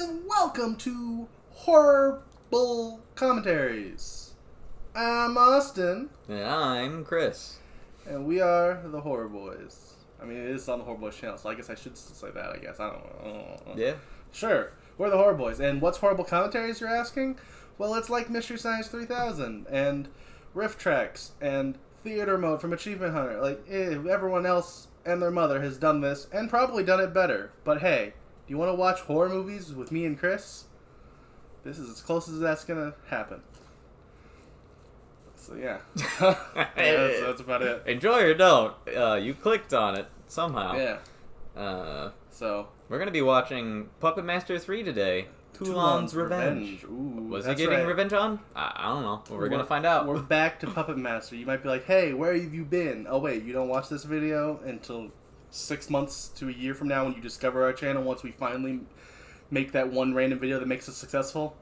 and welcome to HORROR-ble Commentaries. I'm Austin, And I'm Chris. and we are the Horror Boys. I mean, it is on the Horror Boys channel, so I guess I should still say that, I guess. I don't know. Yeah. Sure, we're the Horror Boys. And what's HORROR-ble Commentaries, you're asking? Well, it's like Mystery Science 3000, and Riff Tracks, and Theater Mode from Achievement Hunter. Like, everyone else and their mother has done this, and probably done it better. But hey, do you want to watch horror movies with me and Chris? This is as close as that's gonna happen. So yeah, that's about it. Enjoy or don't. You clicked on it somehow. Yeah. So we're gonna be watching Puppet Master 3 today. Toulon's Revenge. Ooh, Was he getting revenge on? I don't know. We're gonna find out. We're back to Puppet Master. You might be like, hey, where have you been? Oh wait, you don't watch this video until 6 months to a year from now when you discover our channel once we finally make that one random video that makes us successful.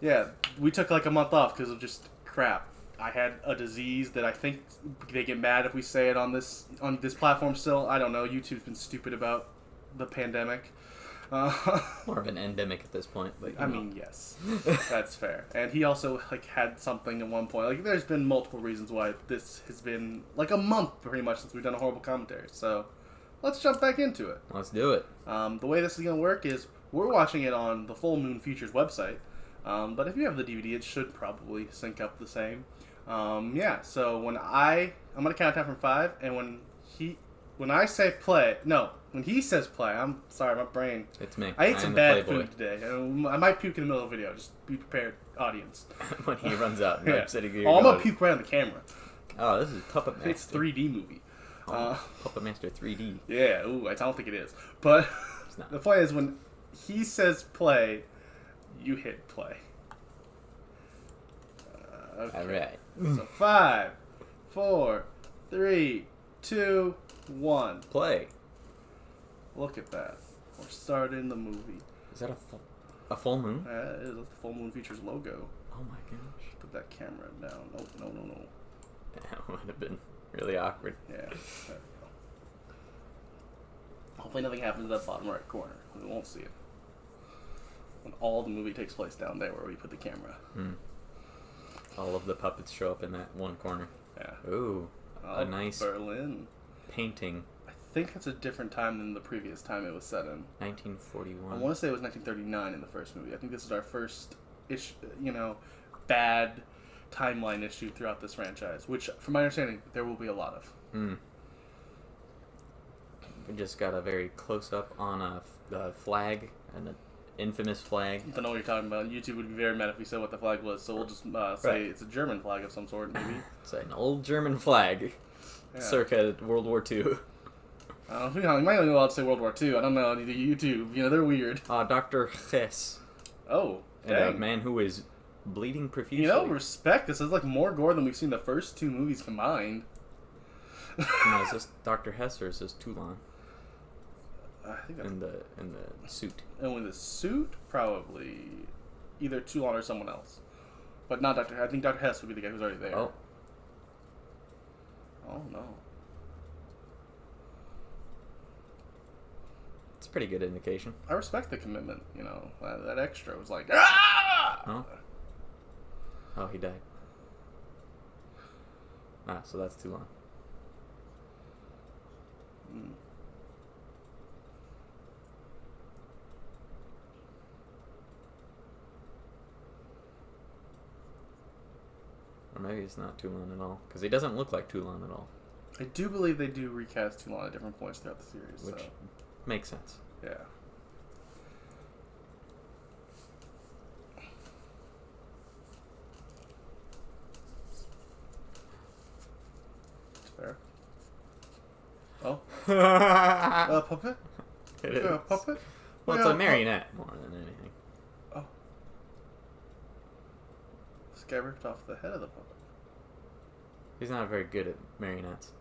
Yeah, we took like a month off because of just crap. I had a disease that I think they get mad if we say it on this platform still. I don't know. YouTube's been stupid about the pandemic. More of an endemic at this point, but I mean, yes, that's fair. And he also like had something at one point. Like, there's been multiple reasons why this has been like a month pretty much since we've done a HORROR-ble Commentary. So let's jump back into it. Let's do it. The way this is gonna work is we're watching it on the Full Moon Features website. But if you have the DVD, it should probably sync up the same. Yeah. So when I'm gonna count down from 5, and when I say play, no. When he says play, I'm sorry, my brain. It's me. I ate some bad Playboy. food today. I might puke in the middle of the video. Just be prepared, audience. When he runs out and Yeah. I'm sitting here. Oh, I'm gonna puke right on the camera. Oh, this is Puppet Master. It's 3D movie. Puppet Master 3D. Yeah, ooh, I don't think it is. But not. the point is, when he says play, you hit play. Okay. Alright. So 5, 4, 3, 2, 1. Play. Look at that. We're starting the movie. Is that a full moon? It is the Full Moon Features logo. Oh my gosh. Put that camera down. No. That would have been really awkward. Yeah, there we go. Hopefully nothing happens to that bottom right corner. We won't see it. When all the movie takes place down there where we put the camera. All of the puppets show up in that one corner. Yeah. Ooh, a nice Berlin. painting. I think it's a different time than the previous time it was set in. 1941. I want to say it was 1939 in the first movie. I think this is our first issue, bad timeline issue throughout this franchise, which, from my understanding, there will be a lot of. We just got a very close-up on a flag, an infamous flag. I don't know what you're talking about. YouTube would be very mad if we said what the flag was, so we'll just say it's a German flag of some sort, maybe. It's an old German flag, circa World War II. I don't know. You might not be allowed to say World War II. I don't know. YouTube, they're weird. Dr. Hess. Oh, and a man who is bleeding profusely. Respect. This is like more gore than we've seen the first 2 movies combined. No, is this Dr. Hess or is this Toulon? I think that's... In the suit. And with the suit, probably either Toulon or someone else. But not Dr. I think Dr. Hess would be the guy who's already there. Oh. Oh, no. It's a pretty good indication. I respect the commitment, That extra was like, ah! Huh? Oh, he died. So that's Toulon. Or maybe it's not Toulon at all, because he doesn't look like Toulon at all. I do believe they do recast Toulon at different points throughout the series. Which makes sense. Yeah. It's fair. Oh? A puppet? It is. A puppet? Well, it's a marionette more than anything. Oh. This guy ripped off the head of the puppet. He's not very good at marionettes.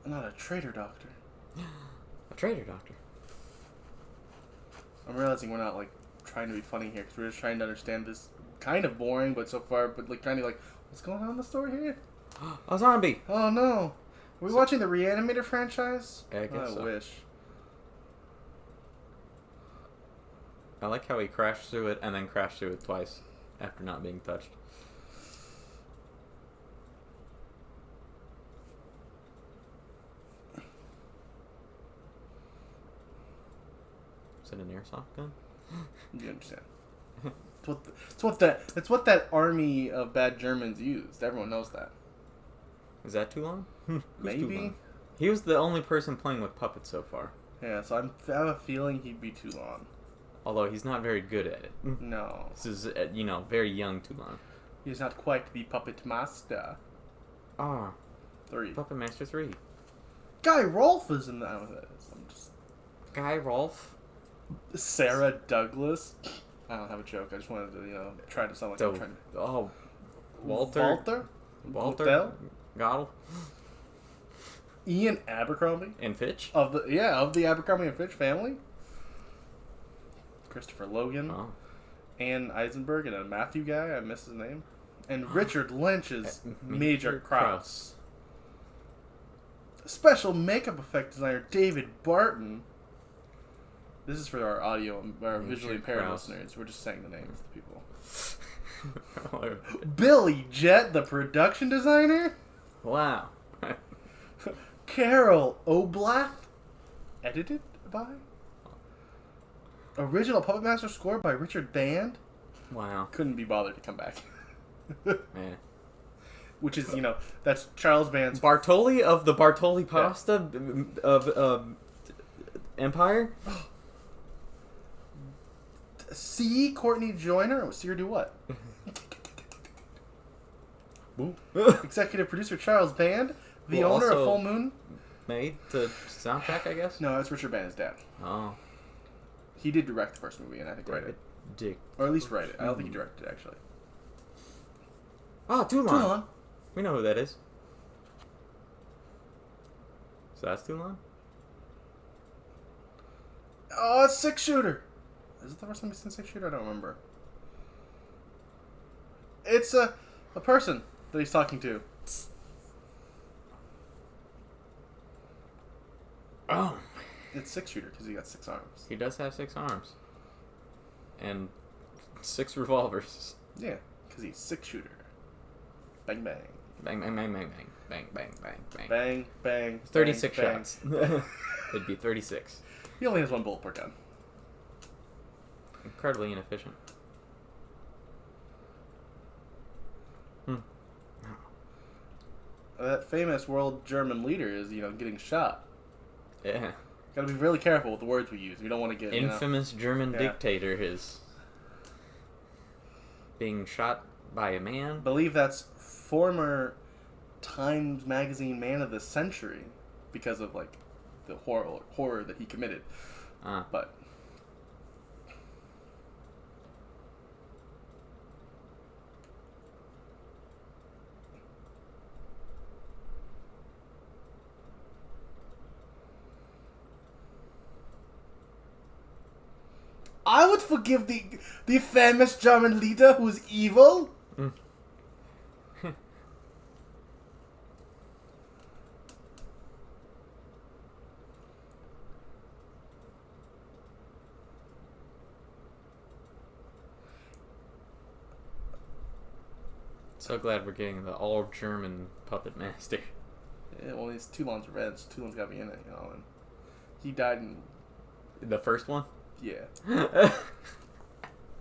Not a traitor doctor. A traitor doctor. I'm realizing we're not like trying to be funny here because we're just trying to understand this kind of boring, but so far, but like kind of like what's going on in the story here? A zombie. Oh no, are we watching the Reanimator franchise? I guess so. Wish. I like how he crashed through it and then crashed through it twice after not being touched. Is it an airsoft gun? You understand? It's what that army of bad Germans used. Everyone knows that. Is that Toulon? Who's Maybe. Toulon? He was the only person playing with puppets so far. Yeah, so I have a feeling he'd be Toulon. Although he's not very good at it. No. This is, very young Toulon. He's not quite the puppet master. Ah. 3. Puppet Master 3. Guy Rolfe is in that. I'm just... Guy Rolfe? Sarah Douglas. I don't have a joke. I just wanted to, try to sound like I'm trying to... Oh. Walter? Hotel? Goddle? Ian Abercrombie? And Fitch? Of the Abercrombie and Fitch family. Christopher Logan. Oh. Ann Eisenberg and a Matthew guy. I missed his name. And Richard Lynch's Major Krause. Special makeup effect designer David Barton. This is for our visually impaired listeners. We're just saying the names of the people. Billy Jett, the production designer. Wow. Carol Oblath, edited by. Original Puppet Master score by Richard Band. Wow. Couldn't be bothered to come back. Man. Which is, that's Charles Band's... Bartoli of the Bartoli Pasta of Empire? C. Courtney Joyner? See her do what? Executive producer Charles Band. The owner of Full Moon. Made the soundtrack, I guess? No, that's Richard Band's dad. Oh. He did direct the first movie and I think write it. Dick. Or at least write it. I don't think he directed it, actually. Oh, Toulon. Toulon. We know who that is. So that's Toulon? Oh, it's Six Shooter. Is it the first time we've seen Six Shooter? I don't remember. It's a person that he's talking to. Oh. It's Six Shooter because he got 6 arms. He does have 6 arms. And 6 revolvers. Yeah, because he's Six Shooter. Bang, bang. Bang, bang, bang, bang, bang. Bang, bang, bang, bang. Bang, bang, 36 bang, shots. It'd be 36. He only has 1 bullet per gun. Incredibly inefficient. That famous world German leader is, getting shot. Yeah. Gotta be really careful with the words we use. We don't want to get... Infamous German dictator is being shot by a man. I believe that's former Times Magazine Man of the Century because of, the horror that he committed. But... I would forgive the famous German leader who's evil. So glad we're getting the all-German puppet master. Yeah, well, it's Toulon's Revenge. Toulon's got to be in it, and he died in... The first one? Yeah.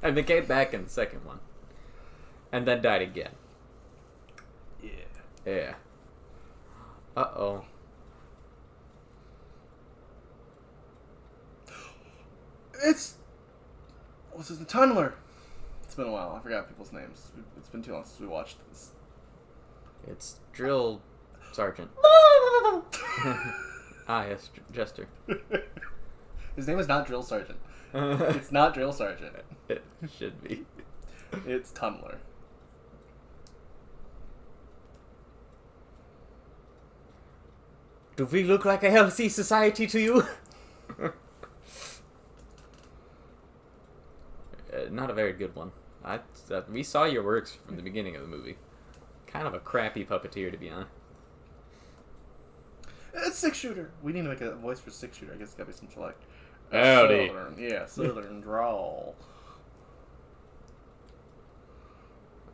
And then came back in the second one. And then died again. Yeah. Yeah. Uh-oh. What's his name? Tunneler. It's been a while. I forgot people's names. It's been too long since we watched this. It's Drill Sergeant. Yes, Jester. His name is not Drill Sergeant. It's not Drill Sergeant. It should be. It's Tunneler. Do we look like a healthy society to you? Not a very good one. We saw your works from the beginning of the movie. Kind of a crappy puppeteer, to be honest. It's Six Shooter. We need to make a voice for Six Shooter. I guess it's gotta be some select. Howdy. Southern, yeah, Southern drawl.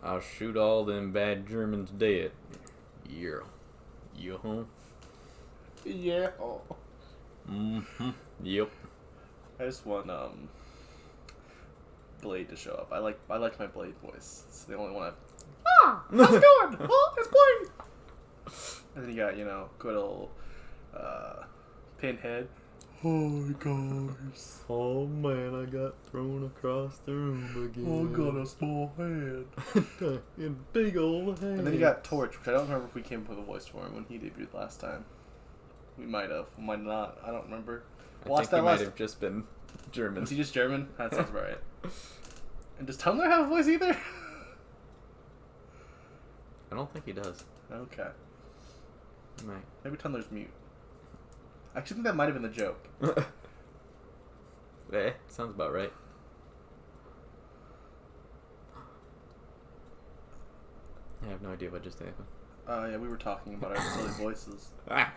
I'll shoot all them bad Germans dead. Yeah. Yeah. Yeah. Mm-hmm. Yep. I just want Blade to show up. I like my Blade voice. It's the only one I've. How's it going? Oh, it's Blade. And then you got good old Pinhead. Hi guys. Oh man, I got thrown across the room again. I got a small hand. In big old hand. And then you got Torch, which I don't remember if we came up with a voice for him when he debuted last time. We might have, might not. I don't remember. I think he might have just been German. Was he just German? That sounds about right. And does Tumblr have a voice either? I don't think he does. Okay. He might. Maybe Tumblr's mute. I actually think that might have been the joke. Sounds about right. I have no idea what just happened. Yeah, we were talking about our silly voices. Ah!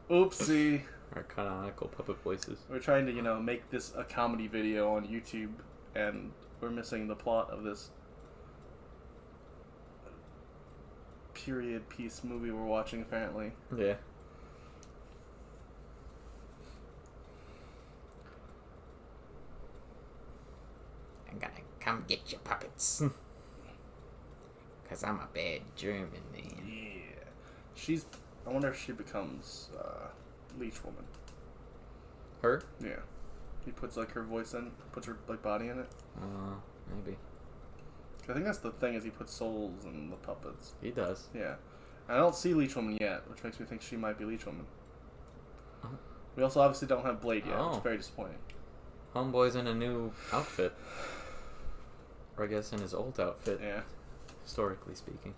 Oopsie. Our canonical puppet voices. We're trying to, make this a comedy video on YouTube, and we're missing the plot of this period piece movie we're watching, apparently. Yeah. I'm gonna come get your puppets. Because I'm a bad German man. Yeah. I wonder if she becomes Leech Woman. Her? Yeah. He puts her voice in, puts her body in it. Maybe. I think that's the thing, is he puts souls in the puppets. He does. Yeah. And I don't see Leech Woman yet, which makes me think she might be Leech Woman. Oh. We also obviously don't have Blade yet, which Oh. is very disappointing. Homeboy's in a new outfit. Or I guess in his old outfit. Yeah. Historically speaking.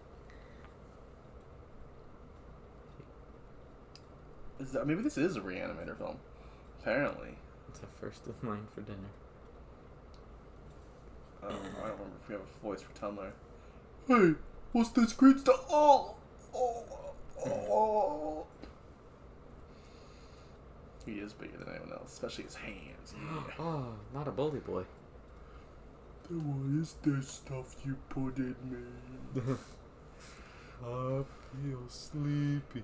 Maybe this is a Reanimator film. Apparently. It's a first in line for dinner. I don't remember if we have a voice for Tumblr. Hey, what's this green stuff? Oh. He is bigger than anyone else, especially his hands. Yeah. Oh, not a bully boy. What is this stuff you put in me? I feel sleepy.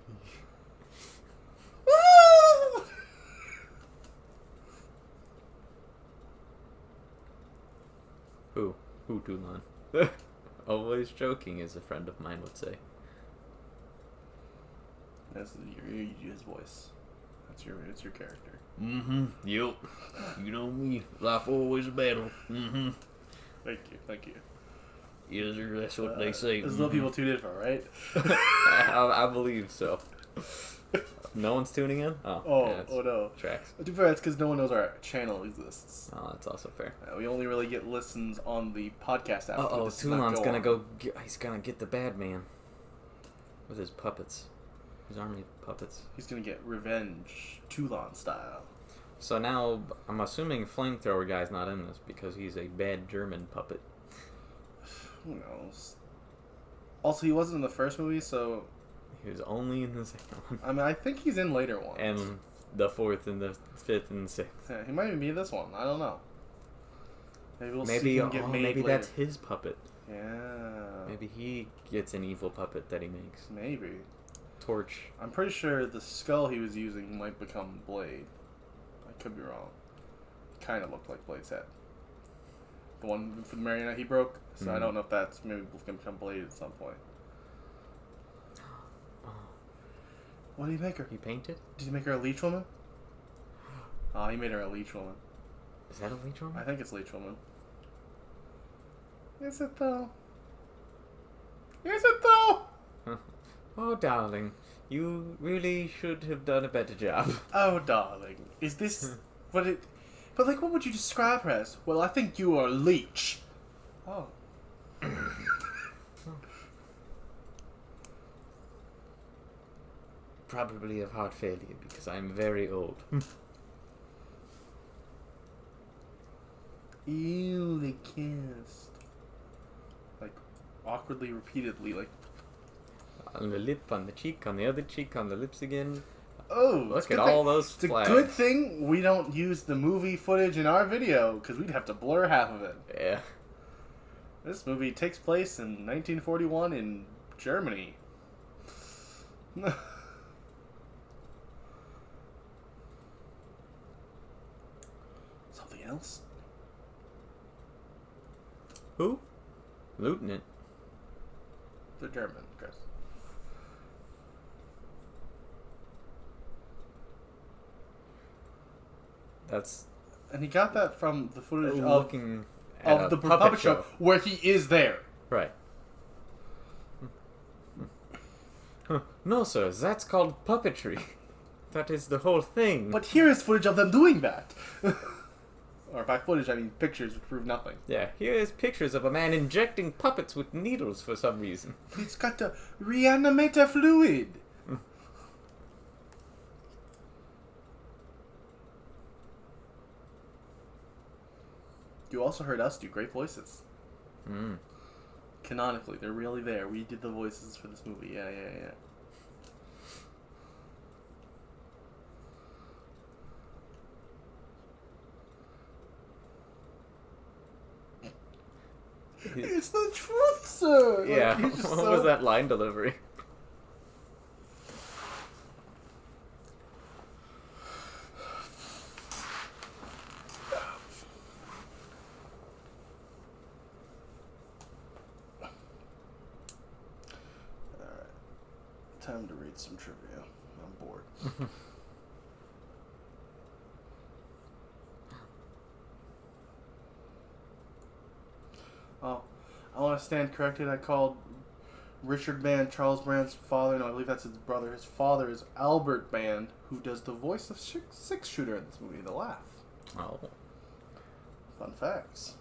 Who? Who, Toulon? Always joking, as a friend of mine would say. That's his voice. It's your character. Mm-hmm. Yep. You know me. Life always a battle. Mm-hmm. Thank you. Yes, sir, that's what they say. This is what people tune in for, right? I believe so. No one's tuning in? Oh no. Tracks. To be fair, it's because no one knows our channel exists. Oh, that's also fair. We only really get listens on the podcast app. Oh, Toulon's gonna go. He's gonna get the bad man with his puppets, his army of puppets. He's gonna get revenge, Toulon style. So now I'm assuming Flamethrower guy's not in this because he's a bad German puppet. Who knows? Also, he wasn't in the first movie, so He was only in the second one. I mean, I think he's in later ones. And the fourth and the fifth and the sixth. Yeah, he might even be in this one. I don't know. Maybe we'll Maybe see him get made maybe later. that's his puppet. Yeah. Maybe he gets an evil puppet that he makes. Maybe. Torch. I'm pretty sure the skull he was using might become Blade. I could be wrong. Kind of looked like Blade's head. The one for the marionette he broke. So I don't know if that's maybe going to become Blade at some point. What did he make her? He painted? Did he make her a leech woman? Oh, he made her a leech woman. Is that a leech woman? I think it's leech woman. Is it though? Is it though? Oh, darling. You really should have done a better job. Oh, darling. Is this what it... But, like, what would you describe her as? Well, I think you are a leech. Oh. probably have heart failure because I'm very old. Ew, they kissed. Like, awkwardly, repeatedly, like... On the lip, on the cheek, on the other cheek, on the lips again. Oh, look at all those flags. It's a good thing we don't use the movie footage in our video, because we'd have to blur half of it. Yeah. This movie takes place in 1941 in Germany. Something else? Who? Lieutenant. The German, Chris. That's... And he got that from the footage looking of the puppet show where he is there. Right. No, sir, that's called puppetry. That is the whole thing. But here is footage of them doing that. Or by footage, I mean pictures, which prove nothing. Yeah, here is pictures of a man injecting puppets with needles for some reason. He's got to reanimate a fluid. You also heard us do great voices. Mm. Canonically, they're really there. We did the voices for this movie. Yeah. It's the truth, sir! Yeah, Like, what was that line delivery? Alright. Time to read some trivia. I'm bored. Oh, I want to stand corrected. I called Richard Band Charles Brand's father. No, I believe that's his brother. His father is Albert Band, who does the voice of Six Shooter in this movie, The Laugh. Oh. Fun facts.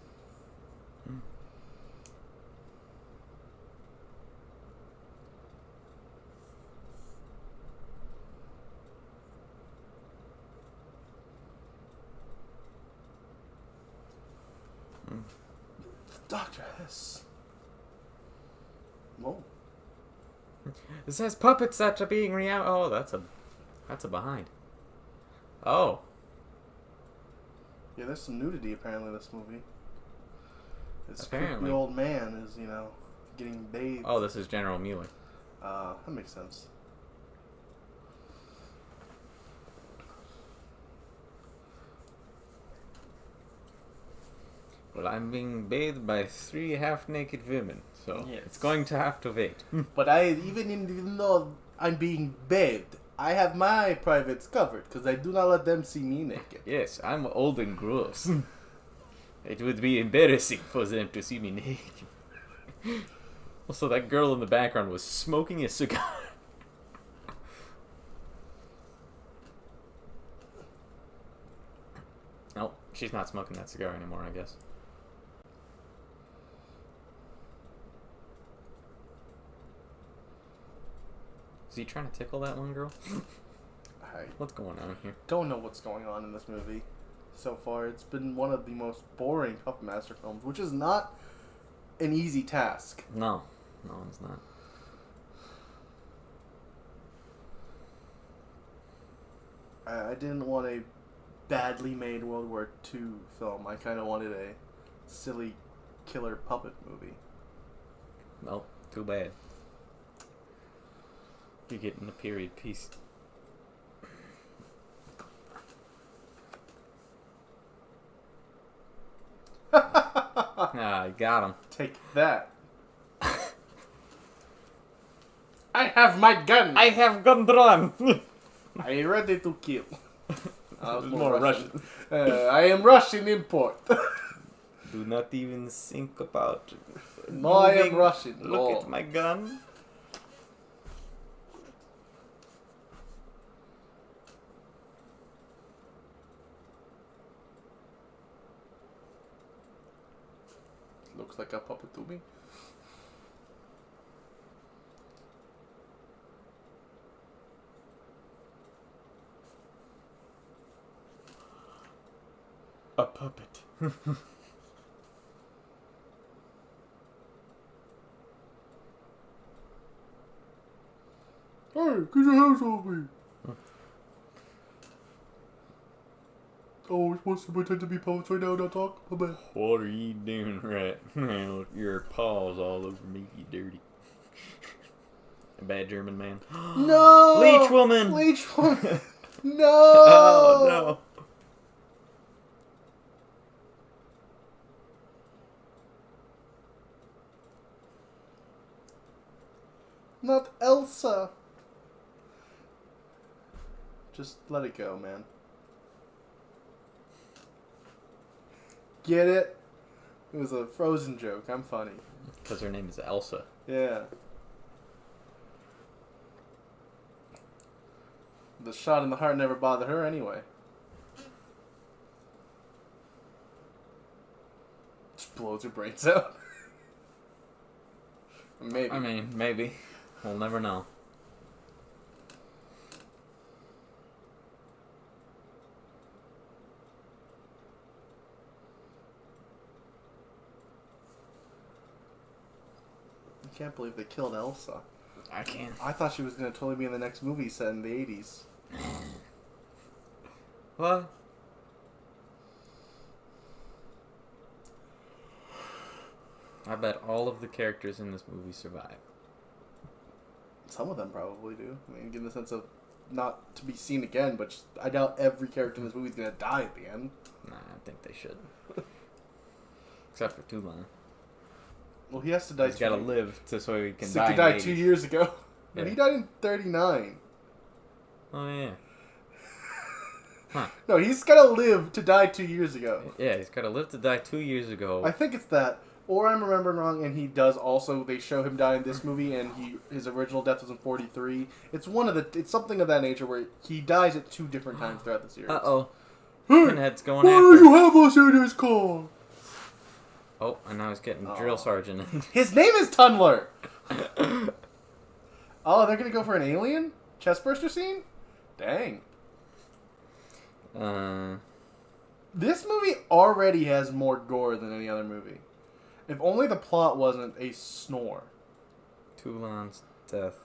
Dr. Hess. Whoa. It says puppets that are being Oh, that's a behind. Oh. Yeah, there's some nudity apparently in this movie. This Apparently. creepy old man is, getting bathed. Oh, this is General Mueller. That makes sense. Well, I'm being bathed by 3 half-naked women, so Yes. it's going to have to wait. But even though I'm being bathed, I have my privates covered because I do not let them see me naked. Yes, I'm old and gross. It would be embarrassing for them to see me naked. Also, that girl in the background was smoking a cigar. Oh, she's not smoking that cigar anymore, I guess. Is he trying to tickle that one girl? I What's going on here? don't know what's going on in this movie so far. It's been one of the most boring Puppet Master films, which is not an easy task. No, it's not. I didn't want a badly made World War II film. I kind of wanted a silly killer puppet movie. Well, too bad. You're getting a period piece. Ah, I got him. Take that. I have my gun. I have gun drawn. I am ready to kill. More Russian. I am Russian import. Do not even think about. No, I am moving. Russian. Look No. at my gun. Looks like a puppet to me. A puppet. Hey, get your hands off me! Oh, we're supposed to pretend to be poets right now and not talk? My bad. What are you doing right now? Your paws all over me, you dirty. A bad German man. No! Leech woman! Leech woman! No! Oh, no. Not Elsa! Just let it go, man. Get it? It was a Frozen joke. I'm funny. Because her name is Elsa. Yeah. The shot in the heart never bothered her anyway. Just blows her brains out. Maybe. I mean, maybe. We'll never know. I can't believe they killed Elsa. I can't. I thought she was going to totally be in the next movie set in the 80s. What? I bet all of the characters in this movie survive. Some of them probably do. I mean, in the sense of not to be seen again, but just, I doubt every character in this movie is going to die at the end. Nah, I think they should. Except for Toulon. Well, he has to die. He's got to live so he can He die. died 2 years ago. Yeah. And he died in 39. Oh, yeah. Huh. No, he's got to live to die 2 years ago. Yeah, he's got to live to die 2 years ago. I think it's that. Or I'm remembering wrong, and he does also, they show him die in this movie, and his original death was in 43. It's it's something of that nature where he dies at 2 different times throughout the series. Uh-oh. Hey, Pinhead's going why after. do you have us in this car? Oh, and now he's getting drill sergeant. His name is Tunler! Oh, they're gonna go for an alien? Chestburster scene? Dang. This movie already has more gore than any other movie. If only the plot wasn't a snore. Toulon's death.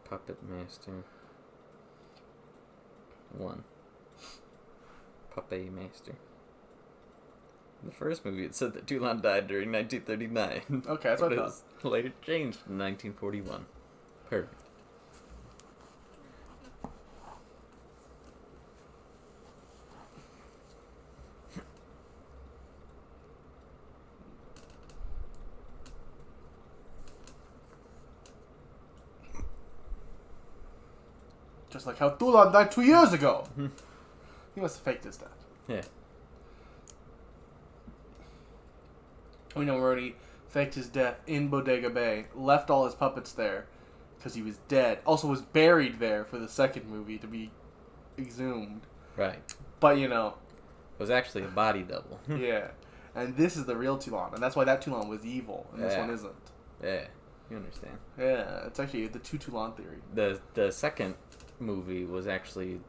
Puppet Master. 1. Puppet Master. In the first movie, it said that Toulon died during 1939. Okay, that's what I But it thought. was later changed in 1941. Perfect. Just like how Toulon died 2 years ago. He must have faked his death. Yeah. We know already faked his death in Bodega Bay, left all his puppets there because he was dead. Also was buried there for the second movie to be exhumed. Right. But, you know. It was actually a body double. Yeah. And this is the real Toulon, and that's why that Toulon was evil, and this one isn't. Yeah. You understand. Yeah, it's actually the two Toulon theory. The second movie was actually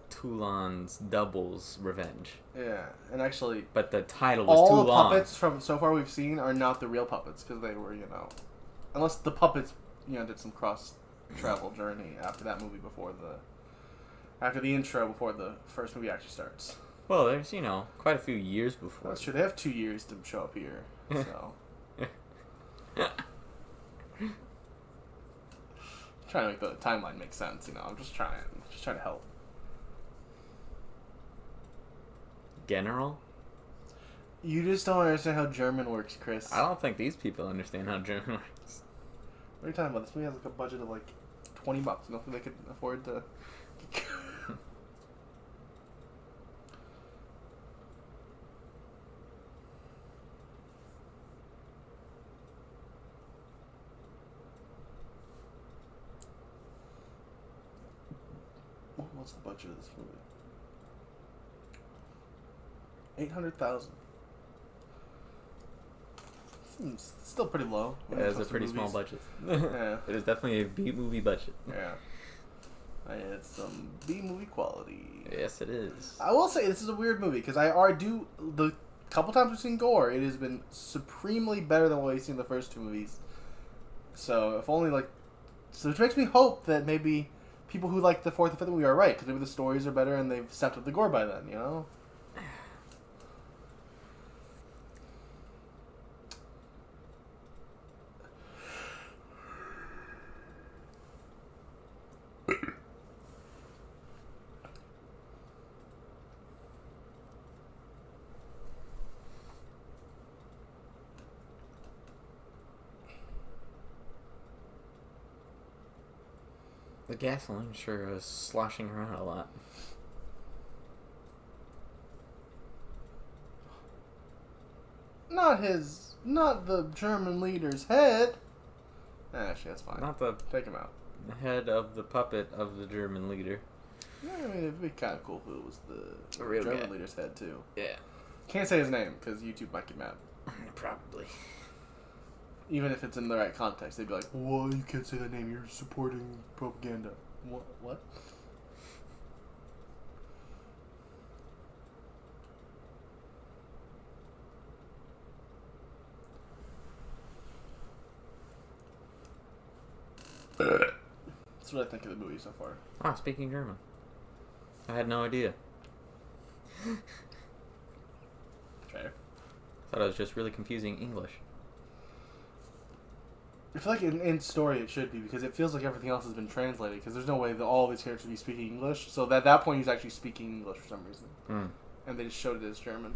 Toulon's Double's Revenge. Yeah, and actually, but the title was all Toulon. the puppets from so far we've seen are not the real puppets because they were, you know, unless the puppets, you know, did some cross travel journey after that movie after the intro before the first movie actually starts. Well, there's, you know, quite a few years before. That's true. They have 2 years to show up here, so. Trying to make the timeline make sense, you know. I'm just trying to help. General? You just don't understand how German works, Chris. I don't think these people understand how German works. What are you talking about? This movie has like a budget of like $20. Nothing they could afford to. What's the budget of this movie? 800,000. Seems still pretty low. It has a pretty small budget. Yeah. It is definitely a B movie budget. Yeah. It's some B-movie quality. Yes, it is. I will say this is a weird movie because the couple times we've seen gore, it has been supremely better than what we've seen in the first two movies. So if only which makes me hope that maybe people who like the fourth and fifth movie are right because maybe the stories are better and they've stepped up the gore by then. You know. The gasoline sure is sloshing around a lot. Not the German leader's head. Actually, that's fine. Not the Take him out. head of the puppet of the German leader. Yeah, I mean, it'd be kind of cool if it was the real German guy. leader's head, too. Yeah. Can't say his name, because YouTube might get mad. Probably. Even if it's in the right context, they'd be like, "Well, you can't say that name. You're supporting propaganda." What? That's what I think of the movie so far. Ah, speaking German. I had no idea. Fair. Thought I was just really confusing English. I feel like in story it should be, because it feels like everything else has been translated, because there's no way that all of these characters would be speaking English. So at that point he's actually speaking English for some reason. And they just showed it as German.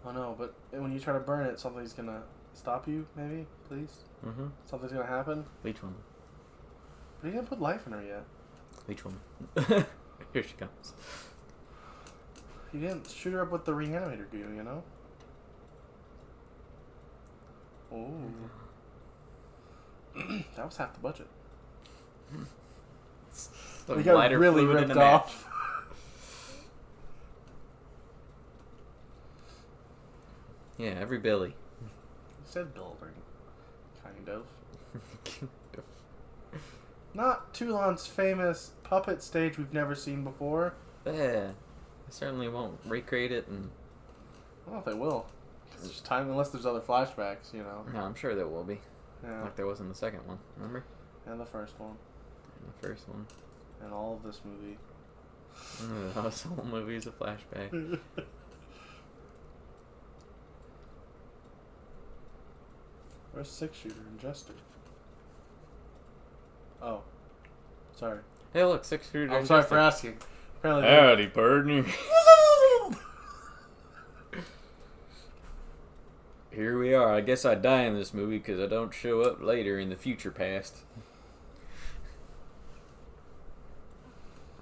Oh no, but when you try to burn it, something's gonna stop you, maybe? Please? Mm-hmm. Something's gonna happen? Leech woman. But he didn't put life in her yet. Leech woman. Here she comes. He didn't shoot her up with the reanimator goo, you know? Oh. That was half the budget. We got really ripped off. Yeah, every Billy. You said building. Kind of. Not Toulon's famous puppet stage we've never seen before. Yeah. I certainly won't recreate it, and I don't know if they will. It's just time, unless there's other flashbacks, you know. no, I'm sure there will be. Yeah. Like there was in the second one, remember? And the first one. In the first one. And all of this movie. This whole movie is a flashback. Where's Six Shooter and Jester? Oh. Sorry. Hey, look, 6 shooter. I'm sorry for asking. Apparently Howdy, partner. Here we are. I guess I die in this movie because I don't show up later in the future past.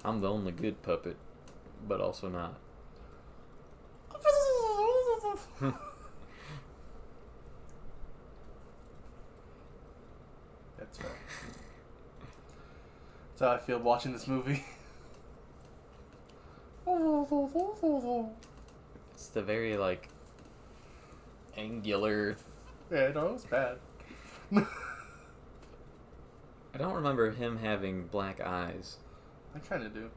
I'm the only good puppet, but also not. That's right. That's how I feel watching this movie. It's the very, like, angular... Yeah, no, it was bad. I don't remember him having black eyes. I kind of do.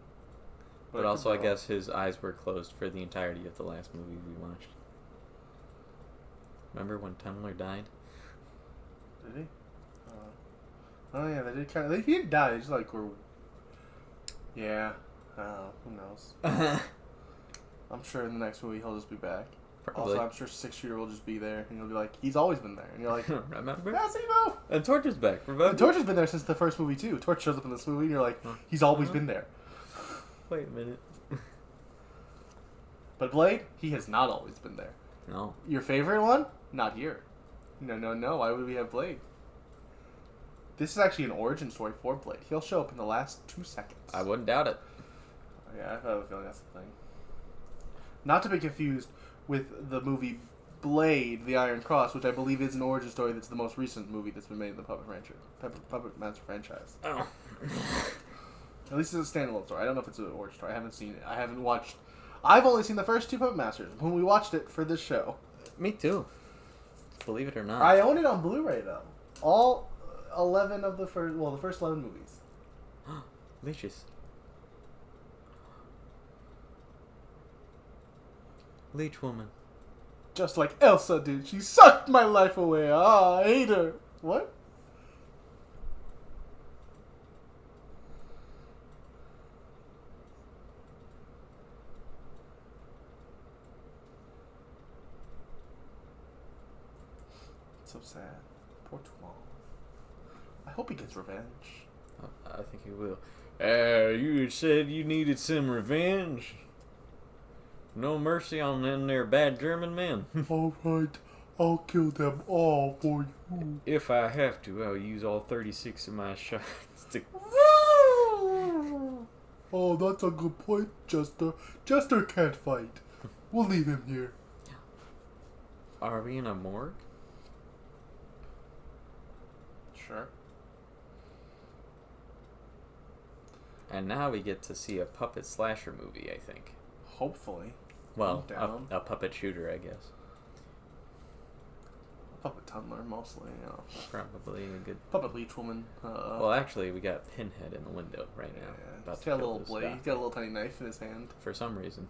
But also, I guess his eyes were closed for the entirety of the last movie we watched. Remember when Tumbler died? Did he? Oh yeah, they did kind of. He didn't die. They just like were. Yeah. Who knows? I'm sure in the next movie he'll just be back. Probably. Also, I'm sure Six Shooter will just be there, and he'll be like, he's always been there, and you're like, remember? yeah, see though. And Torch is back. Remember? And Torch has been there since the first movie too. Torch shows up in this movie, and you're like, he's always been there. Wait a minute. But Blade, he has not always been there. No. Your favorite one? Not here. No. Why would we have Blade? This is actually an origin story for Blade. He'll show up in the last 2 seconds. I wouldn't doubt it. Yeah, I have a feeling that's the thing. Not to be confused with the movie Blade, The Iron Cross, which I believe is an origin story that's the most recent movie that's been made in the Puppet Master franchise. Oh. At least it's a standalone story. I don't know if it's an origin story. I haven't seen it. I haven't watched... I've only seen the first 2 Puppet Masters when we watched it for this show. Me too. believe it or not. I own it on Blu-ray though. All 11 of the first 11 movies. Leeches. Leech woman. Just like Elsa did. She sucked my life away. Ah, I hate her. What? So sad. Poor Toulon. I hope he gets revenge. I think he will. You said you needed some revenge? No mercy on them there bad German men. Alright, I'll kill them all for you. If I have to, I'll use all 36 of my shots to... Oh, that's a good point, Jester. Jester can't fight. We'll leave him here. Are we in a morgue? Sure. And now we get to see a puppet slasher movie, I think. Hopefully. Well, a puppet shooter, I guess. Puppet Tunneler, mostly, you know. Probably a good... Puppet Leech Woman. Well, actually, we got Pinhead in the window right now. Yeah. He's got a little blade. He's got a little tiny knife in his hand. For some reason.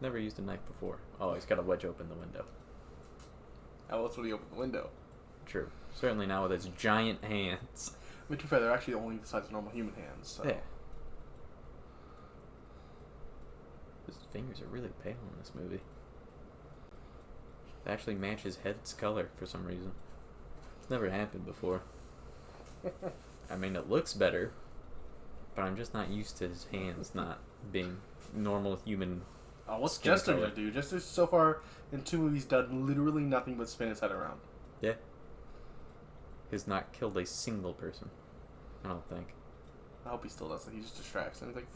Never used a knife before. Oh, he's got to wedge open the window. How else would he open the window? True. Certainly not with his giant hands. I mean, to be fair, they're actually only the size of normal human hands, so... Yeah. His fingers are really pale in this movie. It actually matches head's color for some reason. It's never happened before. I mean, it looks better, but I'm just not used to his hands not being normal human. Oh, what's Jester gonna do? Jester so far in 2 movies done literally nothing but spin his head around. Yeah. He's not killed a single person. I don't think. I hope he still does it. He just distracts and he's like,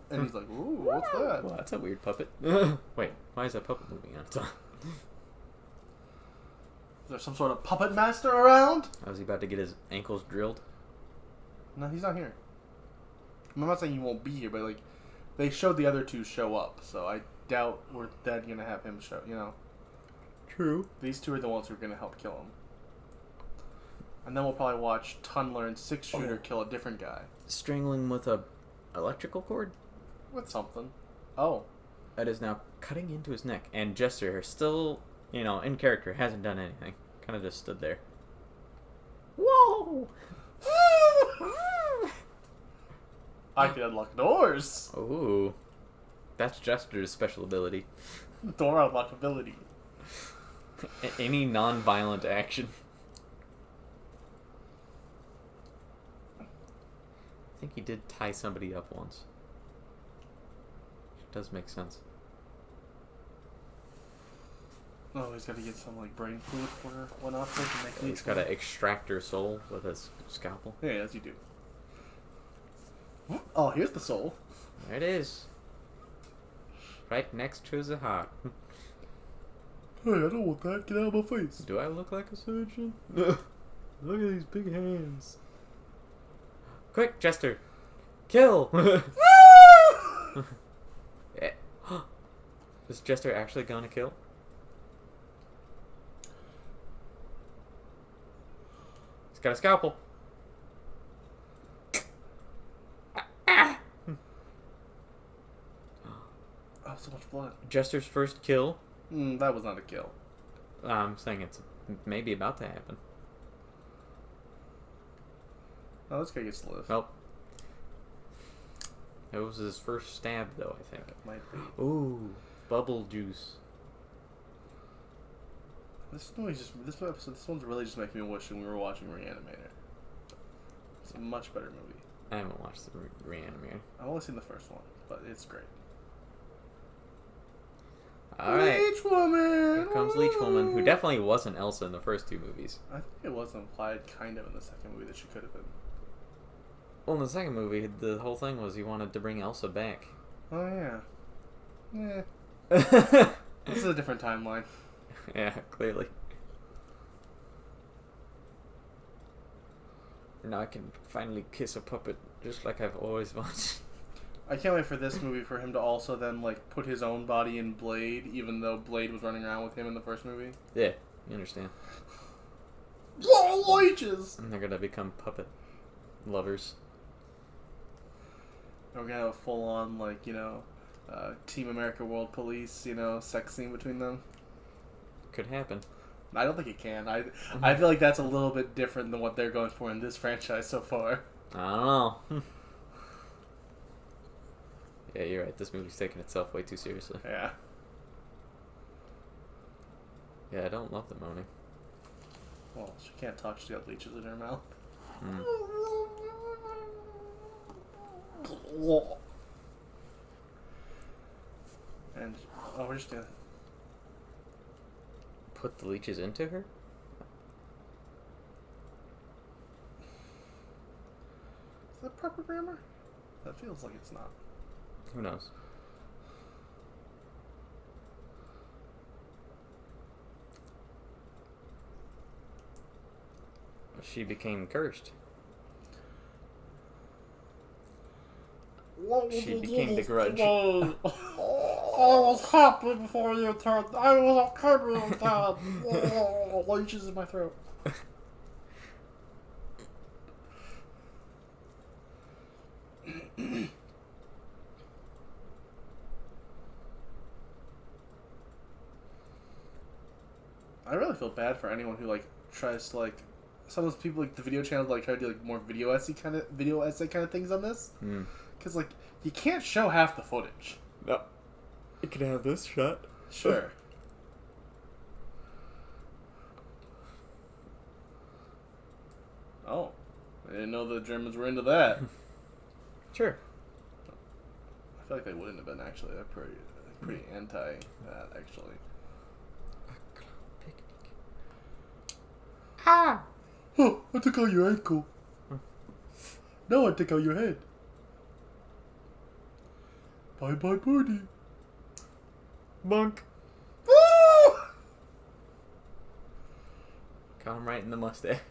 and he's like, ooh, what's that? Well, that's a weird puppet. Wait, why is that puppet moving on its own? Is there some sort of puppet master around? Was he about to get his ankles drilled? No, he's not here. I'm not saying he won't be here, but like, they showed the other two show up, so I doubt we're then gonna have him show. You know. True. These two are the ones who are gonna help kill him. And then we'll probably watch Tunneler and 6-Shooter kill a different guy. Strangling with a electrical cord? With something. Oh. That is now cutting into his neck. And Jester still, you know, in character, hasn't done anything. Kind of just stood there. Whoa! I can unlock doors. Ooh. That's Jester's special ability. Door unlockability. Any non-violent action. I think he did tie somebody up once. Which does make sense. Oh, he's got to get some like brain fluid for one off to make. He's got to extract her soul with his scalpel. Yeah, as you do. Oh, here's the soul. There it is. Right next to the heart. Hey, I don't want that. Get out of my face. Do I look like a surgeon? Look at these big hands. Quick, Jester. Kill! Is Jester actually gonna kill? He's got a scalpel. Oh, so much blood. Jester's first kill. That was not a kill. I'm saying it's maybe about to happen. Oh, this guy gets to live. Nope. It was his first stab, though, I think. It might be. Ooh, bubble juice. This one's really just making me wish we were watching Reanimator. It's a much better movie. I haven't watched the Reanimator. I've only seen the first one, but it's great. Alright. Leech Woman! Here comes Leech Woman, who definitely wasn't Elsa in the first 2 movies. I think it was implied kind of in the second movie that she could have been. Well, in the second movie, the whole thing was he wanted to bring Elsa back. Oh, yeah. Yeah. This is a different timeline. Yeah, clearly. Now I can finally kiss a puppet, just like I've always wanted. I can't wait for this movie for him to also then, like, put his own body in Blade, even though Blade was running around with him in the first movie. Yeah. You understand? Leeches! And they're gonna become puppet lovers. We're gonna have a full-on, like, you know, Team America World Police, you know, sex scene between them. Could happen. I don't think it can. I feel like that's a little bit different than what they're going for in this franchise so far. I don't know. Yeah, you're right. This movie's taking itself way too seriously. Yeah. Yeah, I don't love the moaning. Well, she can't talk. She's got leeches in her mouth. Mm. And, oh, we're just gonna... Put the leeches into her? Is that proper grammar? That feels like it's not. Who knows? She became cursed. She became the grudge. I was happy before you turned. I was okay with that. Leeches in my throat. I really feel bad for anyone who like tries to like some of those people like the video channels like try to do like more video essay kind of things on this because like you can't show half the footage. No, you can have this shot. Sure. Oh, I didn't know the Germans were into that. Sure. I feel like they wouldn't have been actually. They're pretty anti that actually. Ah! Oh, I took out your ankle. Now I take out your head. Bye bye birdie. Bunk. Woo! Got him right in the mustache.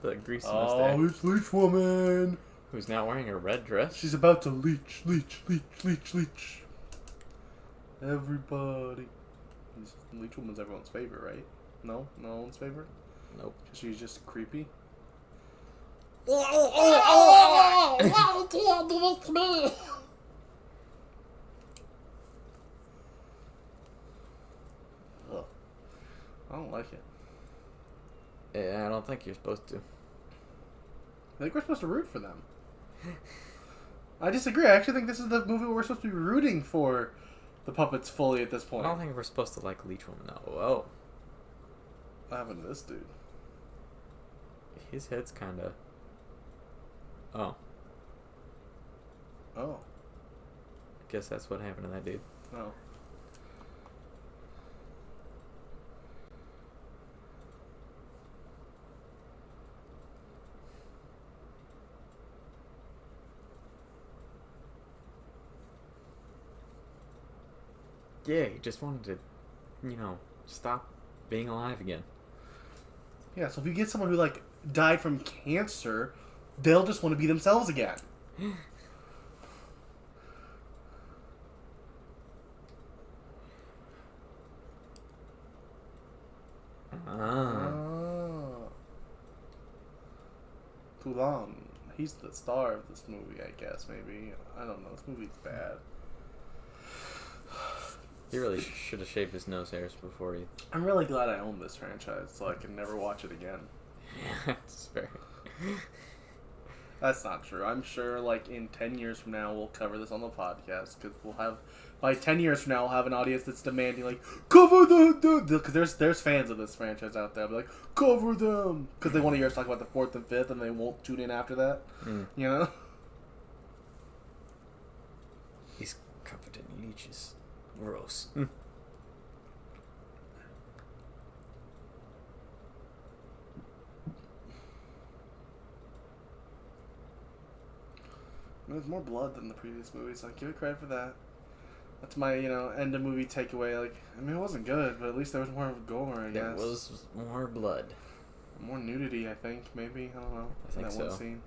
The greasy Oh, mustache. it's Leech Woman. Who's now wearing a red dress? She's about to leech. Everybody. Leech Woman's everyone's favorite, right? No? No one's favorite? Nope. She's just creepy. Ugh. I don't like it. Yeah, I don't think you're supposed to. I think we're supposed to root for them. I disagree. I actually think this is the movie where we're supposed to be rooting for the puppets fully at this point. I don't think we're supposed to like Leech Woman now. Whoa. What happened to this dude? His head's kinda... Oh. Oh. I guess that's what happened to that dude. Oh. Yeah, he just wanted to, you know, stop being alive again. Yeah, so if you get someone who, like, died from cancer, they'll just want to be themselves again. Toulon. He's the star of this movie, I guess, maybe. I don't know. This movie's bad. He really should have shaved his nose hairs before he... I'm really glad I own this franchise, so I can never watch it again. That's fair. That's not true. I'm sure, like, in 10 years from now, we'll cover this on the podcast, because we'll have... By 10 years from now, we'll have an audience that's demanding, like, cover the... Because there's fans of this franchise out there. Be like, cover them! Because they want to hear us talk about the 4th and 5th, and they won't tune in after that. You know? He's covered in leeches. Gross. There's more blood than the previous movies. Like, give it credit for that. That's my, you know, end of movie takeaway. Like, I mean, it wasn't good, but at least there was more of gore, I guess. There was more blood. More nudity, I think, maybe. I don't know. I think that so. one scene.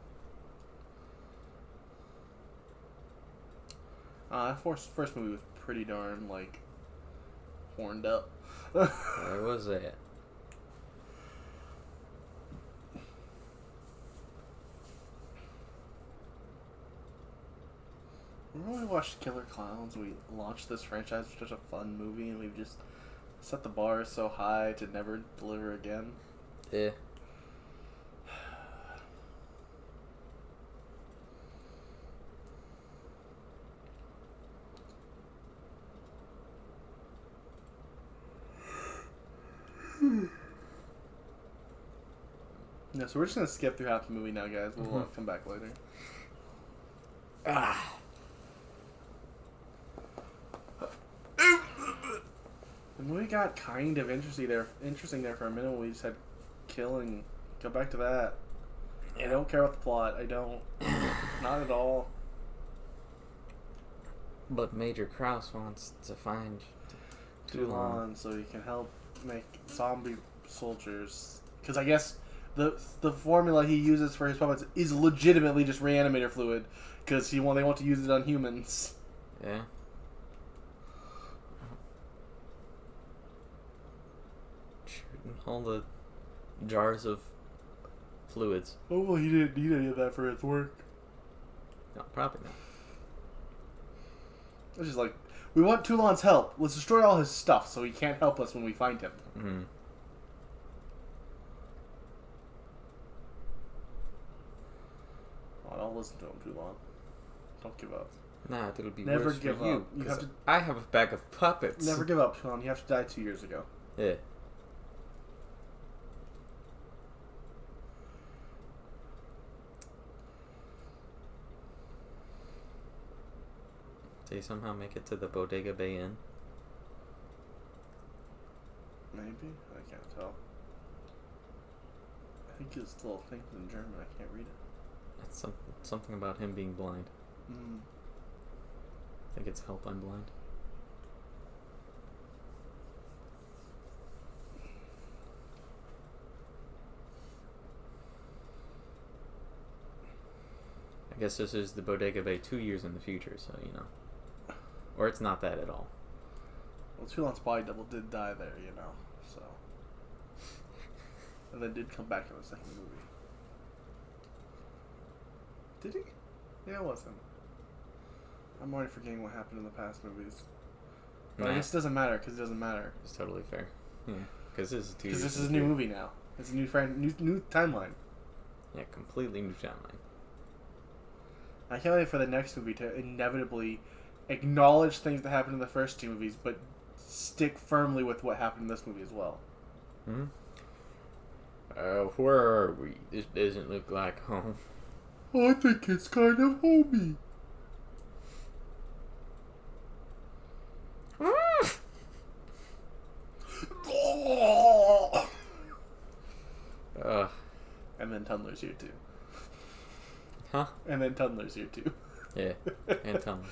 That first movie was pretty darn, like, horned up. Where was that? Remember when we watched Killer Clowns? We launched this franchise with such a fun movie, and we've just set the bar so high to never deliver again. Yeah. Yeah, so we're just gonna skip through half the movie now, guys. We'll come back later. Ah. The movie got kind of interesting there for a minute when we just had killing. Go back to that. I don't care about the plot. I don't. Not at all. But Major Krause wants to find Toulon so he can help make zombie soldiers. Because I guess the formula he uses for his puppets is legitimately just reanimator fluid. Because they want to use it on humans. Yeah. Shooting all the jars of fluids. Hopefully he didn't need any of that for his work. No, probably not. It's just like, we want Toulon's help. Let's destroy all his stuff so he can't help us when we find him. Mm-hmm. Oh, don't listen to him, Toulon. Don't give up. Nah, it'll be Never worse give for you. up. You have to I have a bag of puppets. never give up, Toulon. You have to die 2 years ago. Yeah. Did he somehow make it to the Bodega Bay Inn? Maybe? I can't tell. I think his little thing's in German. I can't read it. It's something about him being blind. I think it's Help, I'm Blind. I guess this is the Bodega Bay 2 years in the future, so you know. Or it's not that at all. Well, Toulon's body double did die there, you know, so. And then did come back in the second movie. Did he? Yeah, it was him. I'm already forgetting what happened in the past movies. But I guess it doesn't matter, because it doesn't matter. It's totally fair. Because this is 2 years. Because this is a new movie now. It's a new timeline. Yeah, completely new timeline. I can't wait for the next movie to inevitably acknowledge things that happened in the first two movies, but stick firmly with what happened in this movie as well. Hmm. Where are we? This doesn't look like home. I think it's kind of homey. And then Tunler's here too. Huh? And then Tunler's here too. Yeah, and Tunler.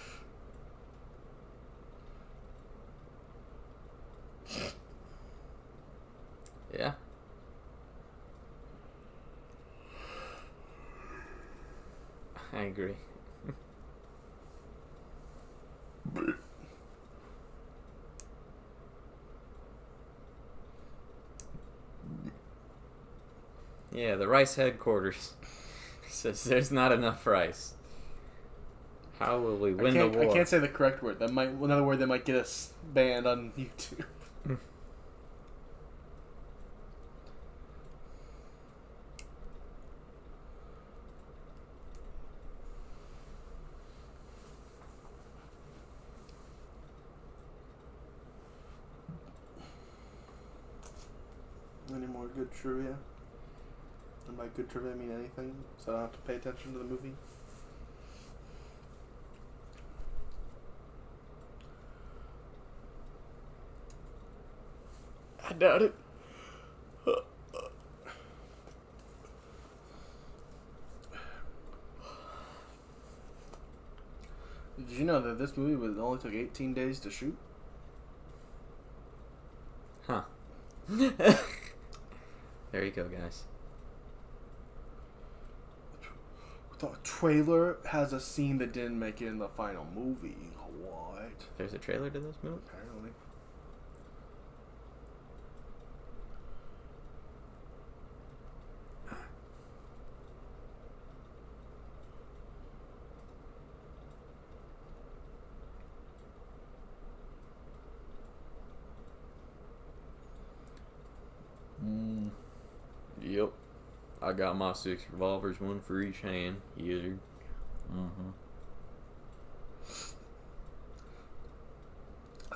Yeah. I agree. Yeah, the rice headquarters says there's not enough rice. How will we win the war? I can't say the correct word. That might another word that might get us banned on YouTube. Any more good trivia? And by good trivia I mean anything, so I don't have to pay attention to the movie. I doubt it. Did you know that this movie only took 18 days to shoot? Huh. There you go, guys. The trailer has a scene that didn't make it in the final movie. What? There's a trailer to this movie? Apparently. Yep. I got my 6 revolvers, 1 for each hand. Yes. Mm-hmm.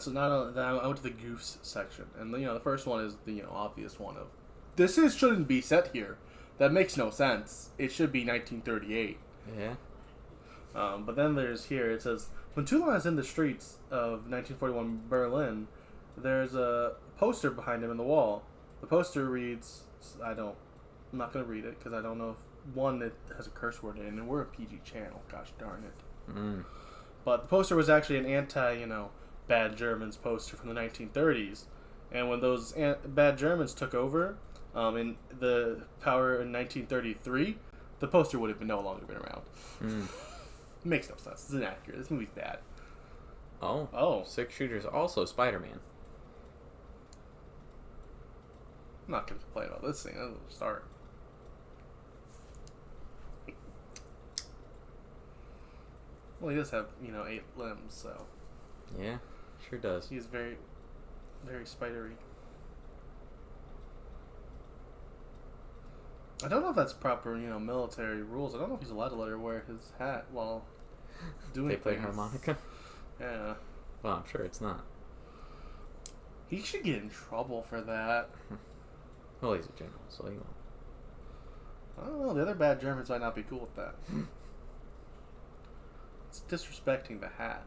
So now then I went to the goofs section, and the first one is the obvious one of this shouldn't be set here. That makes no sense. It should be 1938. Yeah. But then there's here it says when Toulon is in the streets of 1941 Berlin, there's a poster behind him in the wall. The poster reads I'm not gonna read it because I don't know if one it has a curse word in it, and we're a PG channel. Gosh darn it. But the poster was actually an anti bad Germans poster from the 1930s, and when those bad Germans took over in the power in 1933, the poster would have no longer been around. It makes no sense. It's inaccurate. This movie's bad. Oh. 6 shooters. Also Spider-Man. I'm not going to complain about this thing. That'll start. Well, he does have, 8 limbs, so. Yeah, sure does. He's very, very spidery. I don't know if that's proper, military rules. I don't know if he's allowed to let her wear his hat while doing They play things. harmonica? Yeah. Well, I'm sure it's not. He should get in trouble for that. Well, he's a general, so he won't. I don't know. The other bad Germans might not be cool with that. It's disrespecting the hat.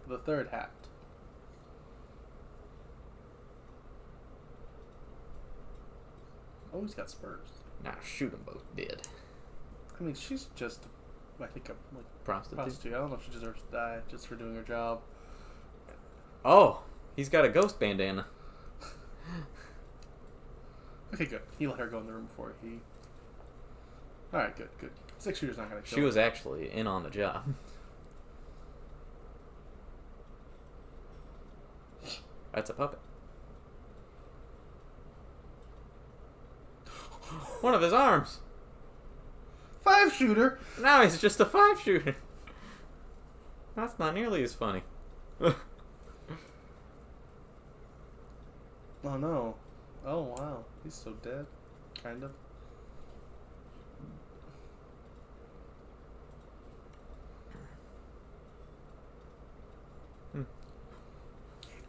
The third hat. Oh, he's got spurs. Nah, shoot them both dead. I mean, she's just, I think, a Prostitute? I don't know if she deserves to die just for doing her job. Oh, he's got a ghost bandana. Okay, good. He let her go in the room before he... Alright, good. 6 shooters not gonna kill She her. was actually in on the job. That's a puppet. One of his arms. 5 shooter! Now he's just a 5 shooter. That's not nearly as funny. Oh no. Oh wow. He's so dead. Kind of.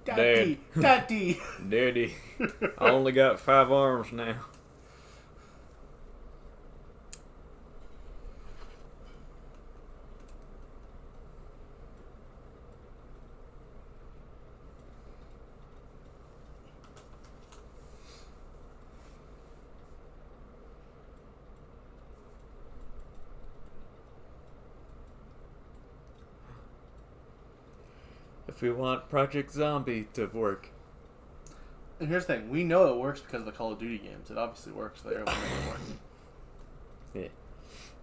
Daddy! Daddy! Daddy. I only got 5 arms now. If we want Project Zombie to work. And here's the thing. We know it works because of the Call of Duty games. It obviously works there. It works. Yeah.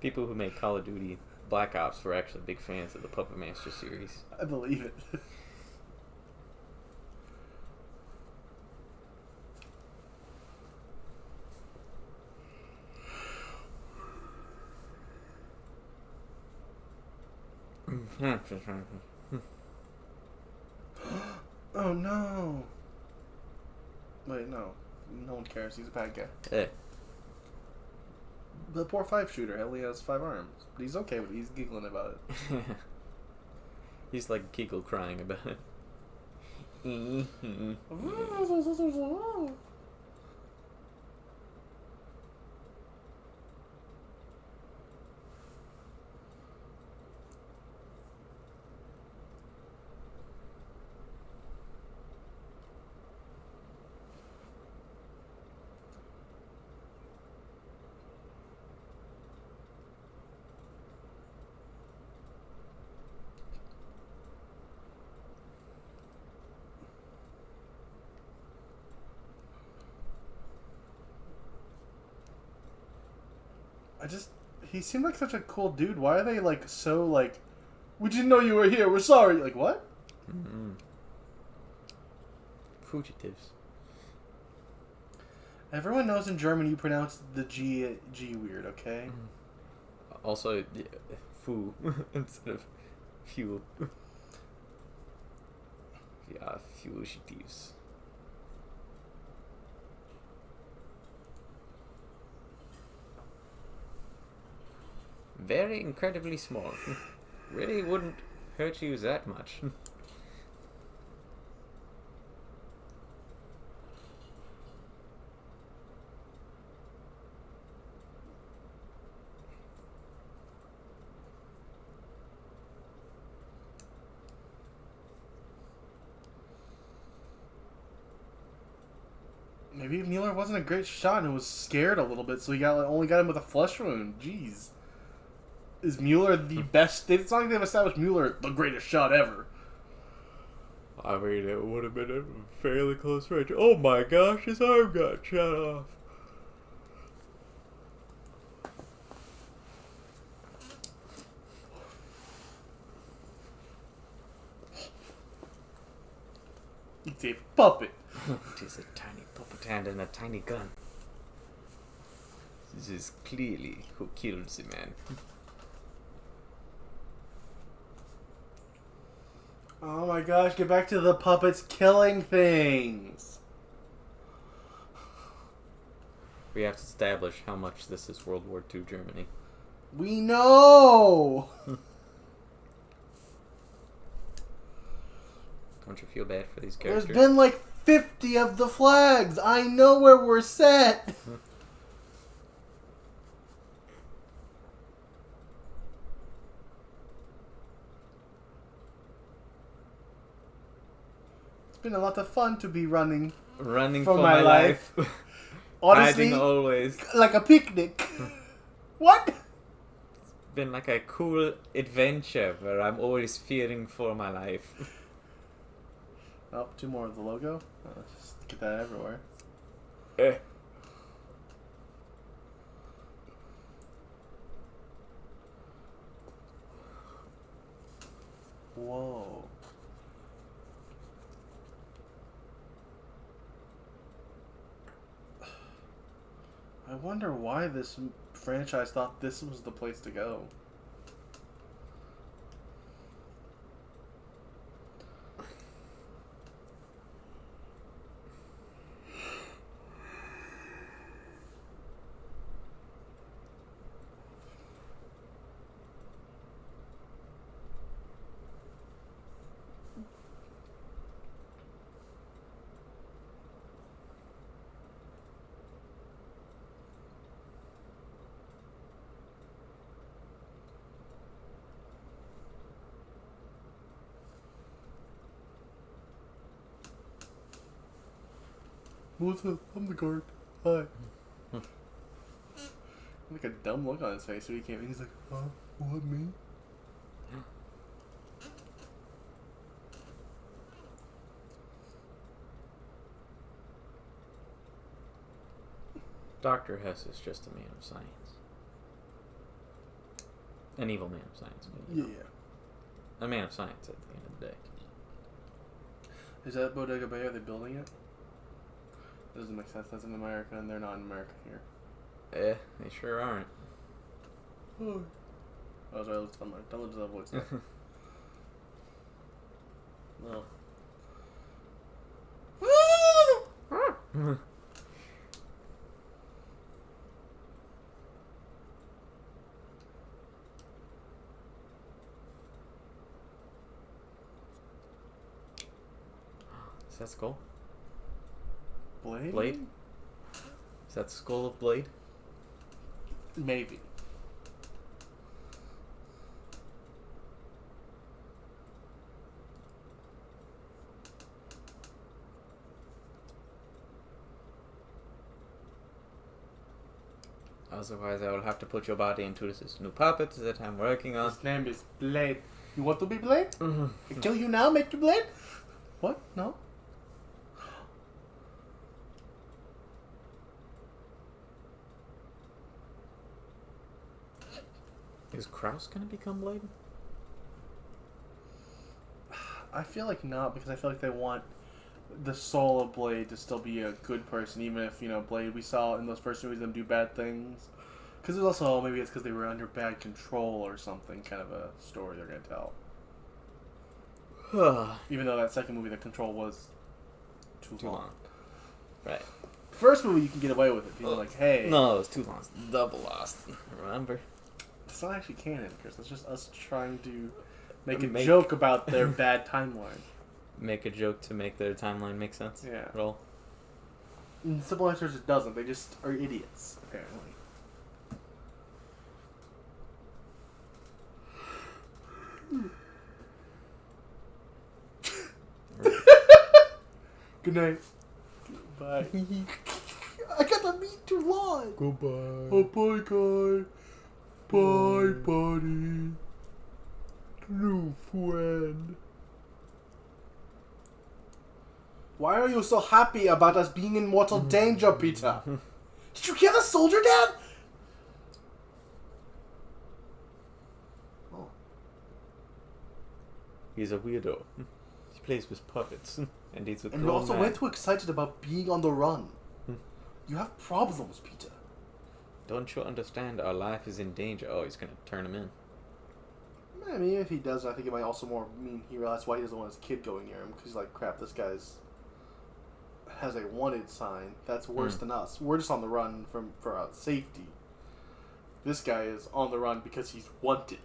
People who make Call of Duty Black Ops were actually big fans of the Puppet Master series. I believe it. Oh no. Wait, no. No one cares. He's a bad guy. Hey. The poor 5 shooter only has 5 arms. But he's okay with it. He's giggling about it. He's like giggle crying about it. He seemed like such a cool dude. Why are they like so like, we didn't know you were here, we're sorry. Like, what? Fugitives. Everyone knows in German you pronounce the G weird, okay? Also, foo instead of fuel. Yeah, fugitives. very incredibly small. Really wouldn't hurt you that much. Maybe Mueller wasn't a great shot and was scared a little bit, so he only got him with a flesh wound. Jeez. Is Mueller the best? It's not like they've established Mueller the greatest shot ever. I mean, it would have been a fairly close range. Oh my gosh, his arm got shot off. It's a puppet. It is a tiny puppet hand and a tiny gun. This is clearly who killed the man. Oh my gosh, get back to the puppets killing things. We have to establish how much this is World War II Germany. We know! Don't you feel bad for these characters? There's been like 50 of the flags. I know where we're set. It's been a lot of fun to be running for my life. Honestly, Hiding always. like a picnic. What? It's been like a cool adventure where I'm always fearing for my life. Oh, 2 more of the logo. Just get that everywhere. Eh. Whoa. I wonder why this franchise thought this was the place to go. What's up? I'm the guard. Hi. Like a dumb look on his face when he came in. He's like, huh? What, me? Dr. Hess is just a man of science. An evil man of science, maybe. Yeah. A man of science at the end of the day. Is that Bodega Bay? Are they building it? Doesn't make sense. That's in America, and they're not in America here. Eh, they sure aren't. Oh. I was right. Don't let that voice. No. Is that skull? Blade? Blade? Is that the skull of Blade? Maybe. Otherwise, I will have to put your body into this new puppet that I'm working on. His name is Blade. You want to be Blade? Kill you now, make you Blade? What? No? Is Kraus gonna become Blade? I feel like not, because I feel like they want the soul of Blade to still be a good person, even if, you know, Blade, we saw in those first movies them do bad things. Because there's also, maybe it's because they were under bad control or something, kind of a story they're going to tell. Even though that second movie, the control was too long. Right. First movie, you can get away with it. People are like, hey. No, it was too long. It's double lost. Remember? It's not actually canon, Chris. It's just us trying to make a Make- joke about their bad timeline. Make a joke to make their timeline make sense. Yeah. At all. In simple answers, it doesn't. They just are idiots, apparently. Good night. Bye. I got to meet Toulon. Goodbye. Oh, bye, guy. Bye, buddy. New friend. Why are you so happy about us being in mortal danger, Peter? Did you hear the soldier, Dad? Oh. He's a weirdo. He plays with puppets. And he's a And you're also way too excited about being on the run. You have problems, Peter. Don't you understand? Our life is in danger. Oh, he's gonna turn him in. I mean, if he does, I think it might also more mean he realized why he doesn't want his kid going near him. Because he's like, crap, this guy's has a wanted sign. That's worse than us. We're just on the run for our safety. This guy is on the run because he's wanted.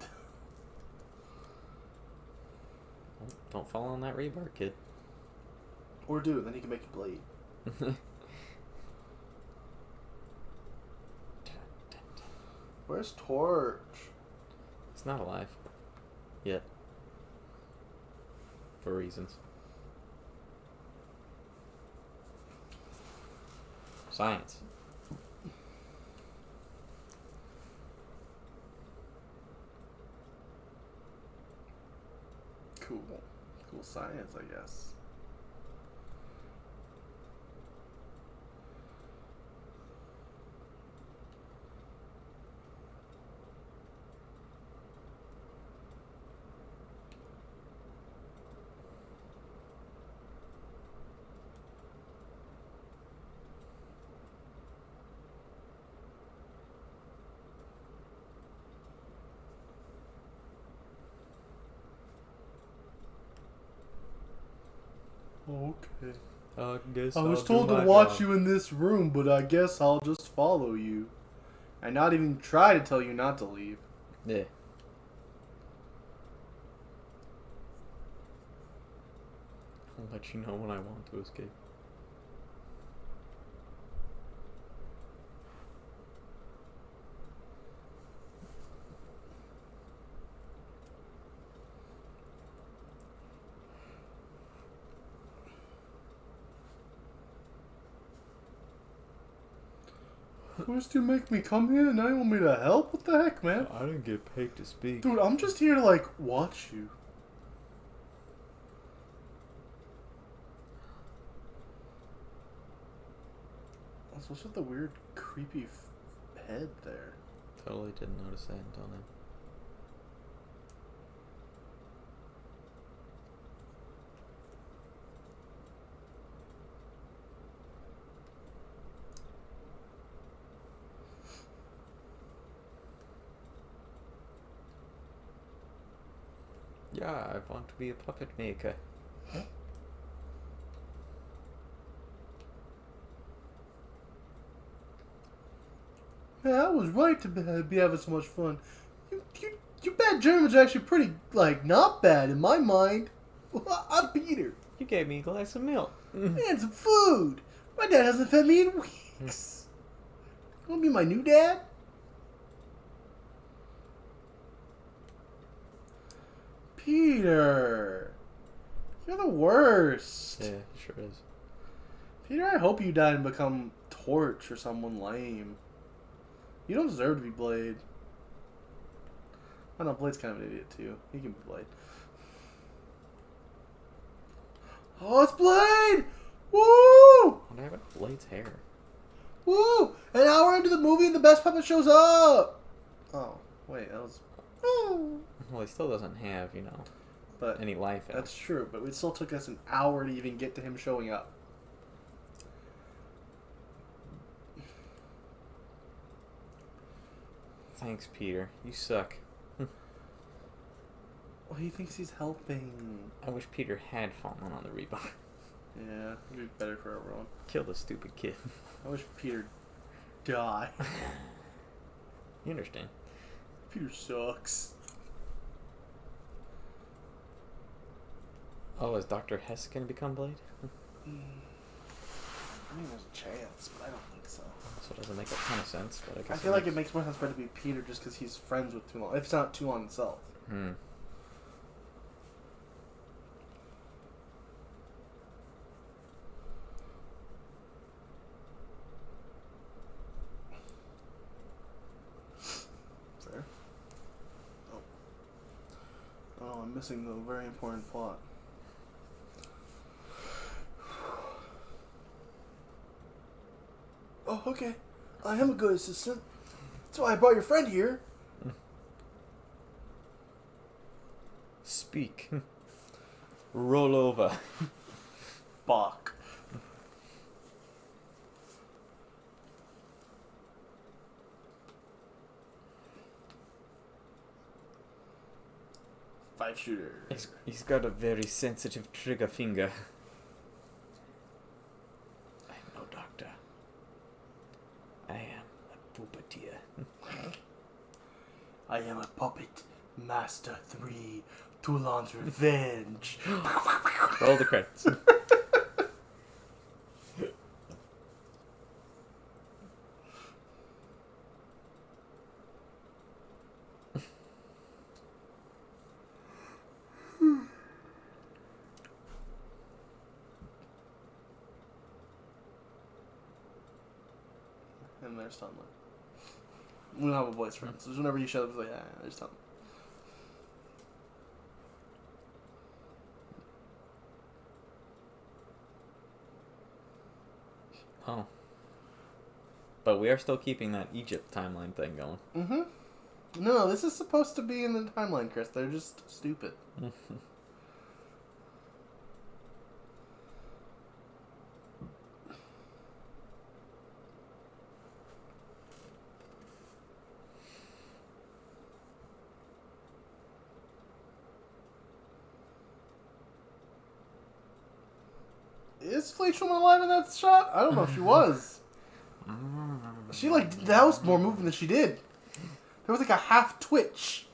Don't fall on that rebar, kid. Or do, then he can make a blade. Where's Torch? He's not alive. Yet. For reasons. Science. Cool. Cool science, I guess. Okay. I guess I was told to watch you in this room, but I guess I'll just follow you. And not even try to tell you not to leave. Yeah. I'll let you know when I want to escape. First you make me come here, and now you want me to help? What the heck, man? I didn't get paid to speak. Dude, I'm just here to, like, watch you. What's with the weird, creepy head there? Totally didn't notice that until now. Yeah, I want to be a puppet maker. Yeah, I was right to be having so much fun. You bad Germans are actually pretty, like, not bad in my mind. I'm Peter. You gave me a glass of milk. And some food. My dad hasn't fed me in weeks. You want to be my new dad? Peter. You're the worst. Yeah, sure is. Peter, I hope you die and become Torch or someone lame. You don't deserve to be Blade. I know, Blade's kind of an idiot too. He can be Blade. Oh, it's Blade! Woo! What happened to Blade's hair? Woo! An hour into the movie and the best puppet shows up! Oh, wait, that was... Oh. Well, he still doesn't have, you know, But any life. that's true, but it still took us an hour to even get to him showing up. Thanks, Peter. You suck. Well, he thinks he's helping. I wish Peter had fallen on the rebar. Yeah, it'd be better for everyone. Kill the stupid kid. I wish Peter died. You understand? Peter sucks. Oh, is Dr. Hess gonna become Blade? I mean, there's a chance, but I don't think so. So it doesn't make a ton of sense, but I guess I feel like it makes more sense for it to be Peter just because he's friends with Toulon. If it's not Toulon himself. Hmm. Fair. Oh. Oh, I'm missing the very important plot. Oh, okay. I am a good assistant. That's why I brought your friend here. Speak. Roll over. Bach. Five shooter. He's got a very sensitive trigger finger. I'm no doctor. I am a puppeteer. I am a puppet master 3. Toulon's Revenge. Roll the credits. And there's Tomlin. We don't have a voice for him, so whenever you show up, it's like, there's Tomlin. Oh. But we are still keeping that Egypt timeline thing going. Mm-hmm. No, this is supposed to be in the timeline, Chris. They're just stupid. Is Fleishman alive in that shot? I don't know if she was. She, that was more moving than she did. There was, a half twitch.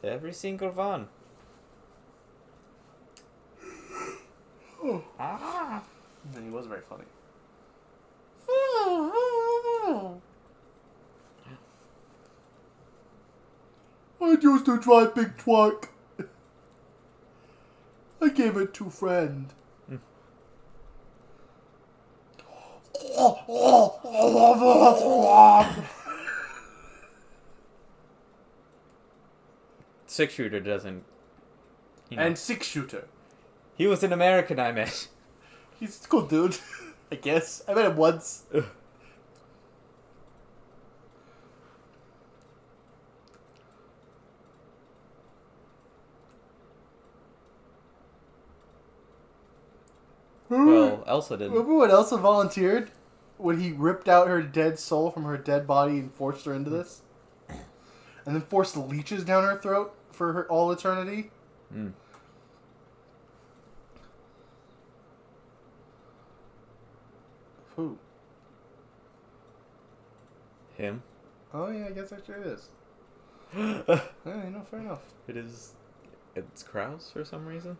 Every single one. Oh. And he was very funny. I used to drive big truck. I gave it to friend. Six shooter doesn't. And 6-shooter. He was an American I met. He's a cool dude, I guess. I met him once. Well, Elsa didn't. Remember when Elsa volunteered? When he ripped out her dead soul from her dead body and forced her into this? And then forced leeches down her throat for her all eternity? Mm. Who? Him. Oh yeah, I guess actually it is. Yeah, fair enough. It is. It's Kraus for some reason.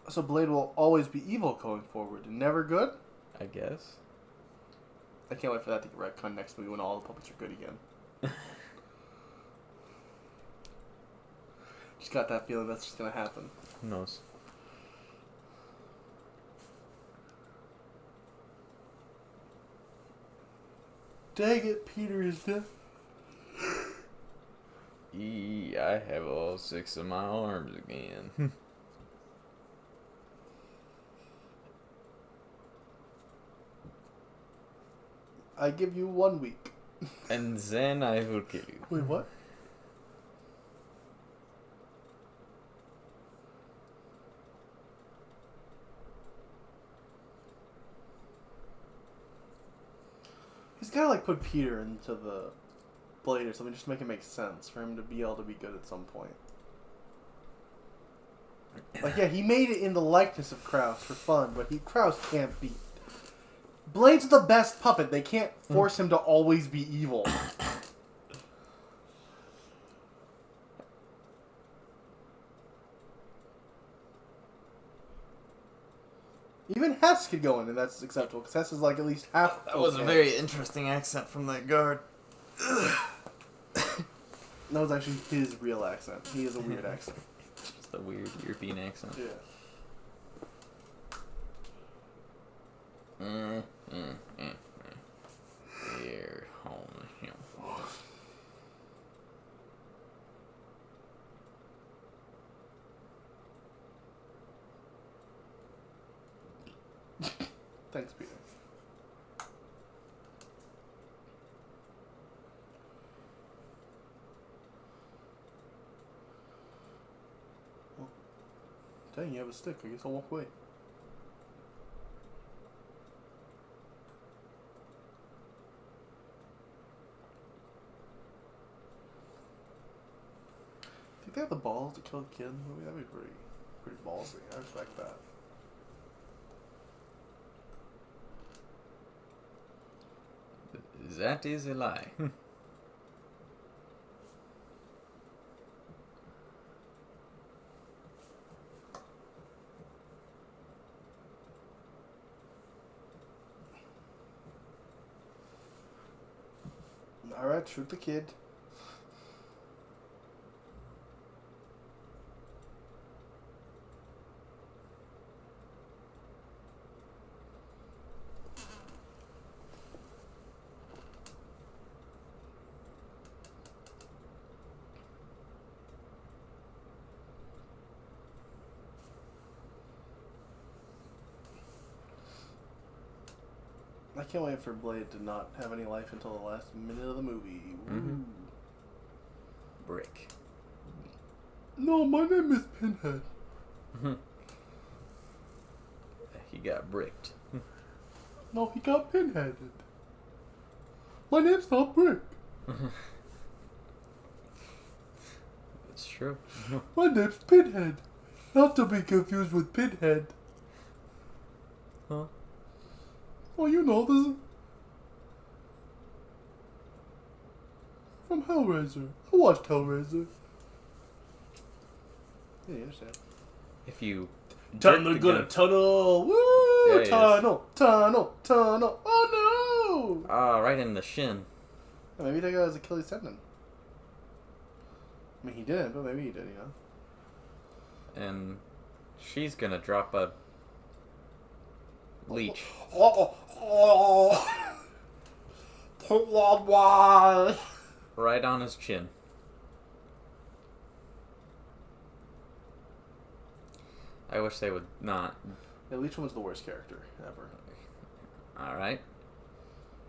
So Blade will always be evil going forward and never good? I guess. I can't wait for that to get retconned next movie when all the puppets are good again. Just got that feeling that's just gonna happen. Who knows? Dang it, Peter is dead. I have all 6 of my arms again. I give you 1 week. And then I will kill you. Wait, what? He's gotta put Peter into the Blade or something just to make it make sense for him to be able to be good at some point. Like, yeah, he made it in the likeness of Krause for fun, but Krause can't beat. Blade's the best puppet. They can't force him to always be evil. Even Hess could go in, and that's acceptable, because Hess is like at least half. That was a very interesting accent from that guard. That was actually his real accent. He has a weird accent. Just a weird European accent. Yeah. Here, home, him. Thanks, Peter. Well, dang, you have a stick. I guess I'll walk away. Think they have the balls to kill a kid in the movie? That'd be pretty ballsy. I respect that. That is a lie. Alright, shoot the kid. I can't wait for Blade to not have any life until the last minute of the movie. Mm-hmm. Brick. No, my name is Pinhead. He got bricked. No, he got pinheaded. My name's not Brick. It's true. My name's Pinhead. Not to be confused with Pinhead. Huh? Oh, you know this. From Hellraiser. I watched Hellraiser. Yeah, you understand. If you Time to go to tunnel. Woo! Yeah, tunnel. Oh no! right in the shin. Maybe that guy has Achilles tendon. I mean, he didn't, but maybe he did, you know? And she's gonna drop a leech. Why? Right on his chin. I wish they would not. Yeah, Leech was the worst character ever. Alright.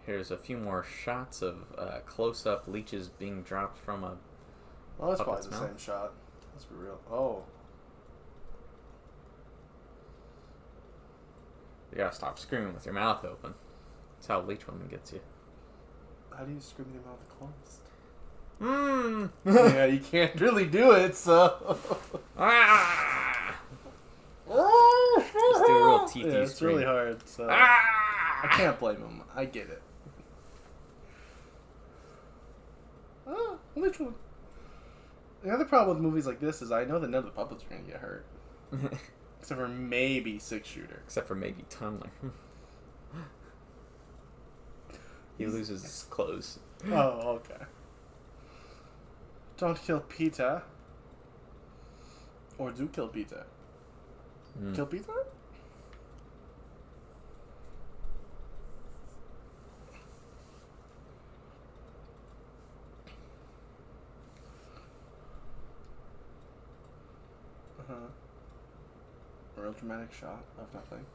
Here's a few more shots of close-up leeches being dropped from a... Well, that's probably puppet's the mouth. same shot. Let's be real. Oh. You gotta stop screaming with your mouth open. That's how leech woman gets you. How do you scream your mouth closed? Mmm! Yeah, you can't really do it, so... Ah! Just do a real teethy Yeah, it's scream. really hard, so... Ah! I can't blame him. I get it. Oh, which one? The other problem with movies like this is I know that none of the puppets are going to get hurt. Except for maybe Six Shooter. Except for maybe Tunneler. He loses his clothes. Oh, okay. Don't kill Peter. Or do kill Peter. Mm. Kill Peter? Uh-huh. A real dramatic shot of nothing.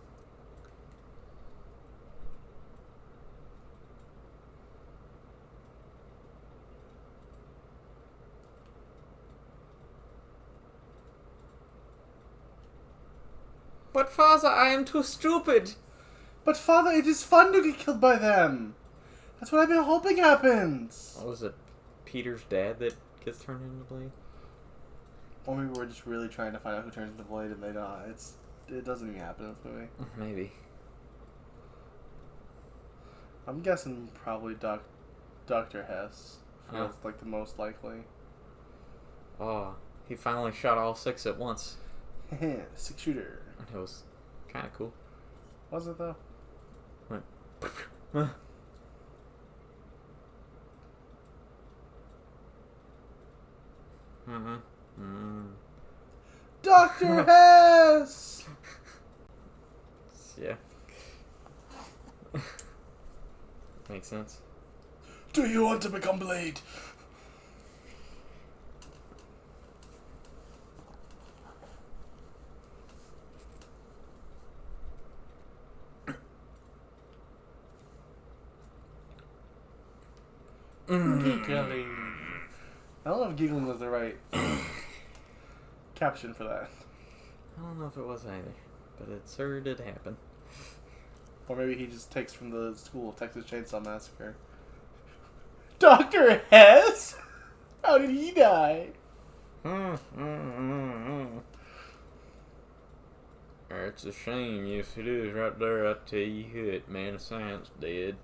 But father, I am too stupid. But father, it is fun to get killed by them. That's what I've been hoping happens. What was it? Peter's dad that gets turned into Blade? Or maybe we're just really trying to find out who turns into Blade and they don't. It doesn't even happen in this movie. Maybe. I'm guessing probably Dr. Hess feels like the most likely. Oh, he finally shot all 6 at once. 6-shooter. It was kind of cool. Was it though? What? Dr. Hess! Yeah. Makes sense. Do you want to become Blade? Giggling. I don't know if giggling was the right caption for that. I don't know if it was either, but it sure did happen. Or maybe he just takes from the school Texas Chainsaw Massacre. Dr. Hess? How did he die? It's a shame. Yes, it is right there. I tell you what, man of science dead.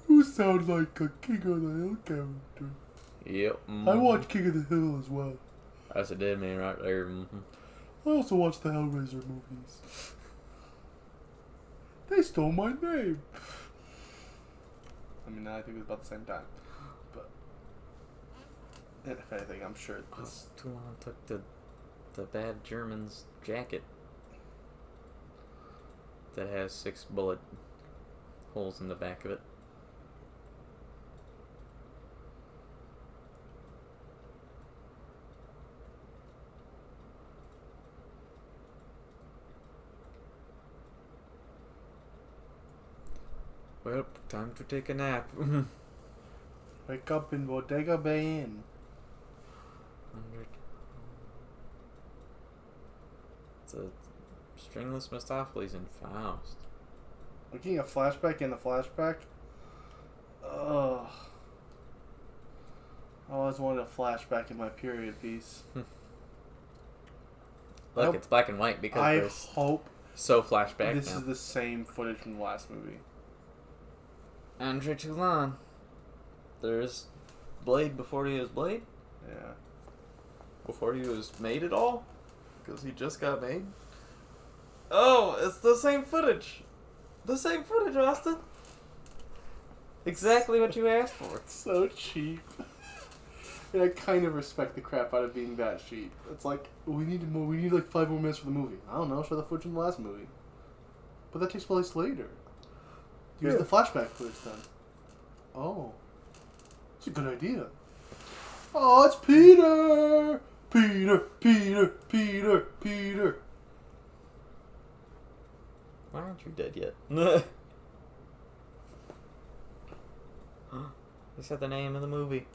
Who sounds like a King of the Hill character? Yep. I watch King of the Hill as well. That's a dead man right there. I also watch the Hellraiser movies. They stole my name. I mean, I think it was about the same time. But if anything, I'm sure this... Toulon took the bad German's jacket that has 6 bullet holes in the back of it. Well, time to take a nap. Wake up in Bodega Bay Inn. 100. It's a stringless Mistopheles in Faust. Looking at a flashback in the flashback. Ugh. I always wanted a flashback in my period piece. Look, it's black and white because I there's hope so flashback this now. is the same footage from the last movie. Andre Toulon. There's Blade before he was Blade? Yeah. Before he was made at all? Because he just got made? Oh, it's the same footage. The same footage, Austin. Exactly what you asked for. It's so cheap. And I kind of respect the crap out of being that cheap. It's like, we need more. We need like 5 more minutes for the movie. I don't know. Show the footage from the last movie. But that takes place later. Use the flashback footage then. Oh. It's a good idea. Oh, it's Peter! Peter! Why aren't you dead yet? They said the name of the movie.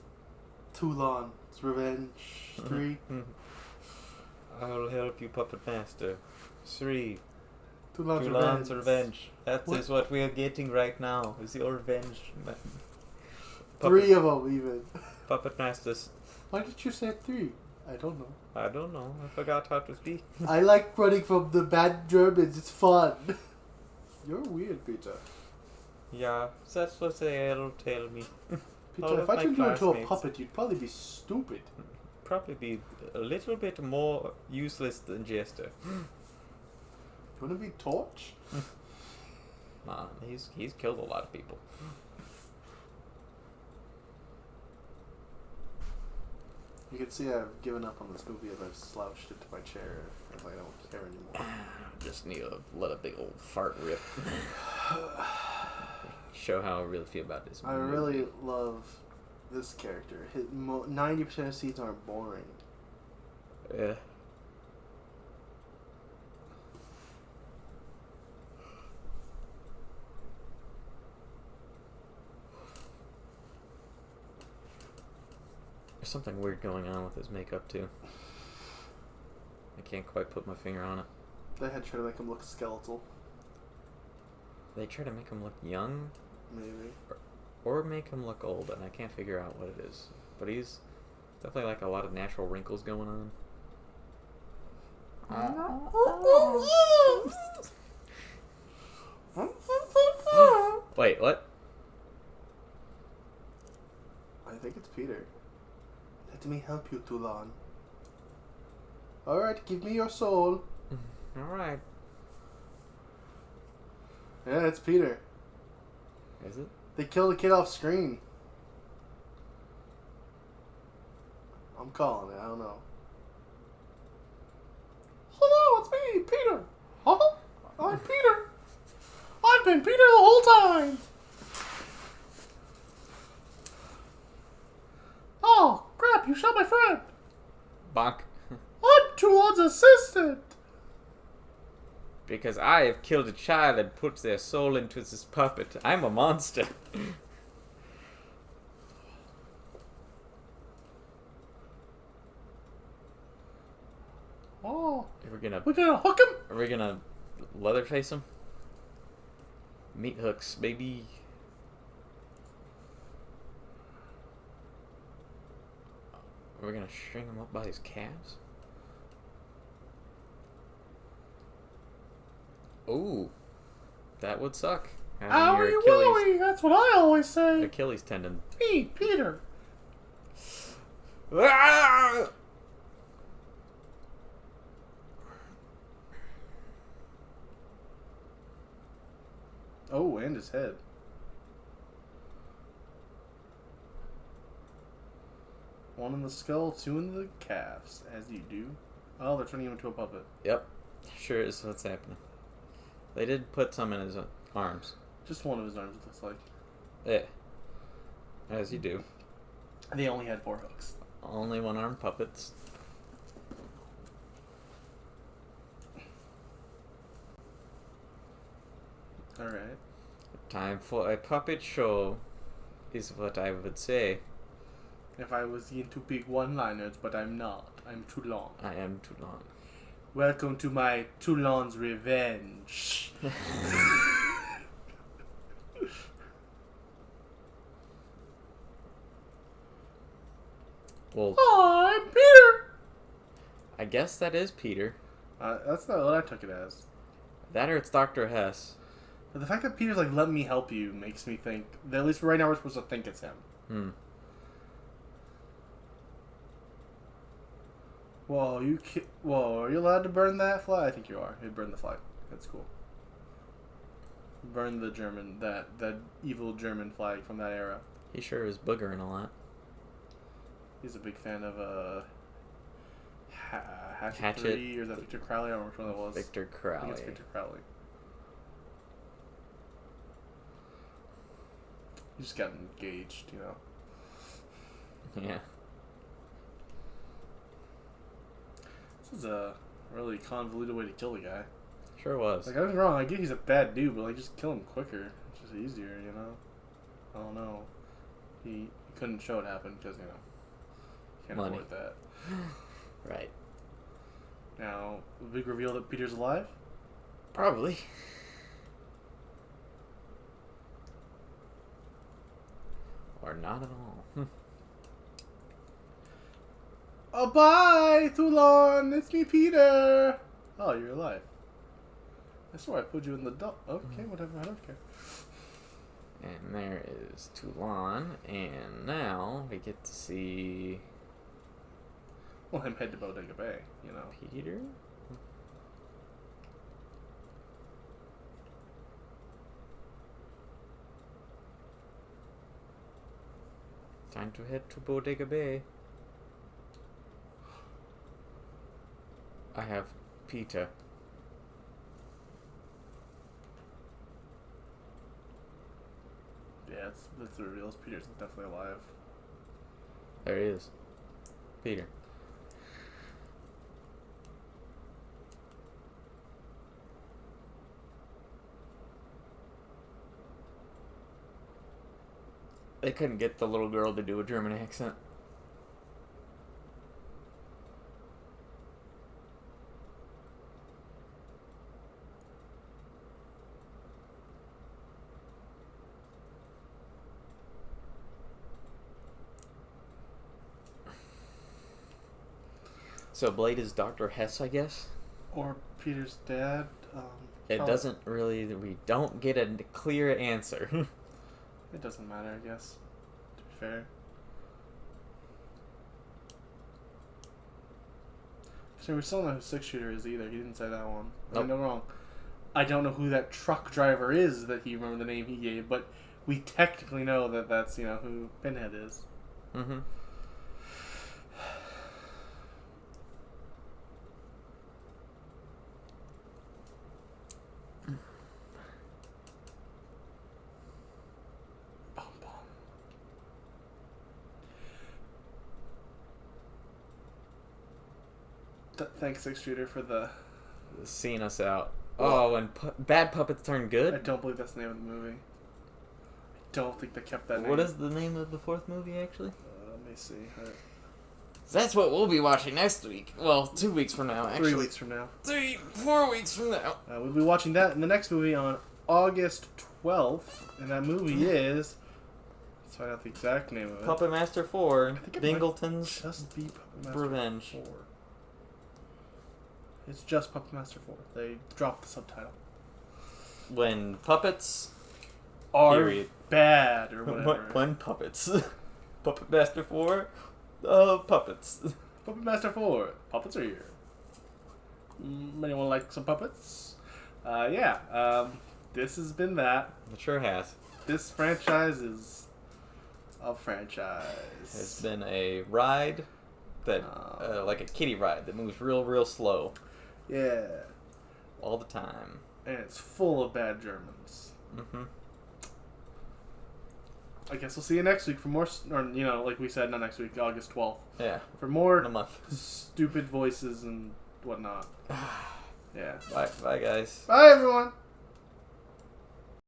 Toulon. It's Revenge 3. I'll help you, Puppet Master. 3. Toulon's Revenge. That What? is what we are getting right now. Is your revenge. 3 of them, even. Puppet Masters. Why did you say 3? I don't know. I don't know. I forgot how to speak. I like running from the bad Germans. It's fun. You're weird, Peter. Yeah, that's what they'll tell me. All Peter, of if I my turned you into a classmates. puppet, you'd probably be stupid. Probably be a little bit more useless than Jester. You want to be Torch? Nah, he's killed a lot of people. You can see I've given up on this movie as I've slouched into my chair as I don't care anymore. Just need to let a big old fart rip. Show how I really feel about this movie. I really love this character. 90% of scenes aren't boring. Yeah. There's something weird going on with his makeup too. I can't quite put my finger on it. They had to try to make him look skeletal. They try to make him look young, Maybe. or make him look old, and I can't figure out what it is. But he's Definitely like a lot of natural wrinkles going on. Wait, what? I think it's Peter. Let me help you, Toulon. Alright, give me your soul. Alright. Yeah, it's Peter. Is it? They killed the kid off screen. I'm calling it, I don't know. Hello, it's me, Peter. Huh? I'm Peter. I've been Peter the whole time. Oh, crap, you shot my friend. Bonk. I'm Toulon's assistant. Because I have killed a child and put their soul into this puppet. I'm a monster. Oh, We're gonna hook him? Are we gonna Leatherface him? Meat hooks, baby. We're gonna string him up by his calves? Ooh. That would suck. Having your Owie Achilles, wowie, that's what I always say. Achilles tendon. Me, Peter. Ah! Oh, and his head. One in the skull, two in the calves, as you do. Oh, they're turning him into a puppet. Yep. Sure is what's happening. They did put some in his arms. Just one of his arms, it looks like. Yeah. As you do. They only had 4 hooks. Only one-armed puppets. Alright. Time for a puppet show, is what I would say. If I was into big one-liners, but I'm not. I'm Toulon. I am Toulon. Welcome to my Toulon's Revenge. Well, Oh, I'm Peter! I guess that is Peter. That's not what I took it as. That or it's Dr. Hess. But the fact that Peter's like, let me help you, makes me think that at least right now we're supposed to think it's him. Hmm. Whoa, whoa, are you allowed to burn that flag? I think you are. You burn the flag. That's cool. Burn the German, that evil German flag from that era. He sure is boogering a lot. He's a big fan of Hatchet Hatchet. 3, or is that Victor Crowley? I don't remember which one that was. Victor I Crowley. think it's Victor Crowley. He just got engaged, you know. Yeah. This is a really convoluted way to kill the guy. Sure was. Like, I was wrong. I get he's a bad dude, but like, just kill him quicker. It's just easier, you know. I don't know. He couldn't show it happen because, you know, can't Money. afford that. Right. Now, the big reveal that Peter's alive. Probably. Or not at all. Oh, bye, Toulon. It's me, Peter. Oh, you're alive. I swore I put you in the dump. Okay, whatever. I don't care. And there is Toulon. And now we get to see Well, him head to Bodega Bay, you know. Peter. Time to head to Bodega Bay. I have Peter. Yeah, that's the reveal. Peter's definitely alive. There he is. Peter. They couldn't get the little girl to do a German accent. So Blade is Dr. Hess, I guess? Or Peter's dad. It doesn't really... We don't get a clear answer. It doesn't matter, I guess. To be fair. So we still don't know who 6-shooter is either. He didn't say that one. Nope. I know wrong. I don't know who that truck driver is that he remembered the name he gave, but we technically know that that's, who Pinhead is. Mm-hmm. Thanks, 6-shooter, for the... Seeing us out. Oh, and bad puppets turn I good? don't believe that's the name of the movie. I don't think they kept that name. What is the name of the fourth movie, actually? Let me see. That's what we'll be watching next week. Well, 2 weeks from now, actually. 3 weeks from now. 4 weeks from now. We'll be watching that in the next movie on August 12th, and that movie is... Let's find out the exact name of it. Puppet Master 4, I think it Bingleton's just be Puppet Master Revenge. 4. It's just Puppet Master 4. They dropped the subtitle. When puppets Are period. bad, or whatever. When puppets. Puppet Master 4, puppets. Puppet Master 4. Puppets are here. Anyone like some puppets? This has been that. It sure has. This franchise is a franchise. It's been a ride that, like a kiddie ride that moves real slow. Yeah. All the time. And it's full of bad Germans. Mm-hmm. I guess we'll see you next week for more, or, like we said, not next week, August 12th. Yeah. For more In a month. stupid voices and whatnot. Yeah. Bye guys. Bye, everyone.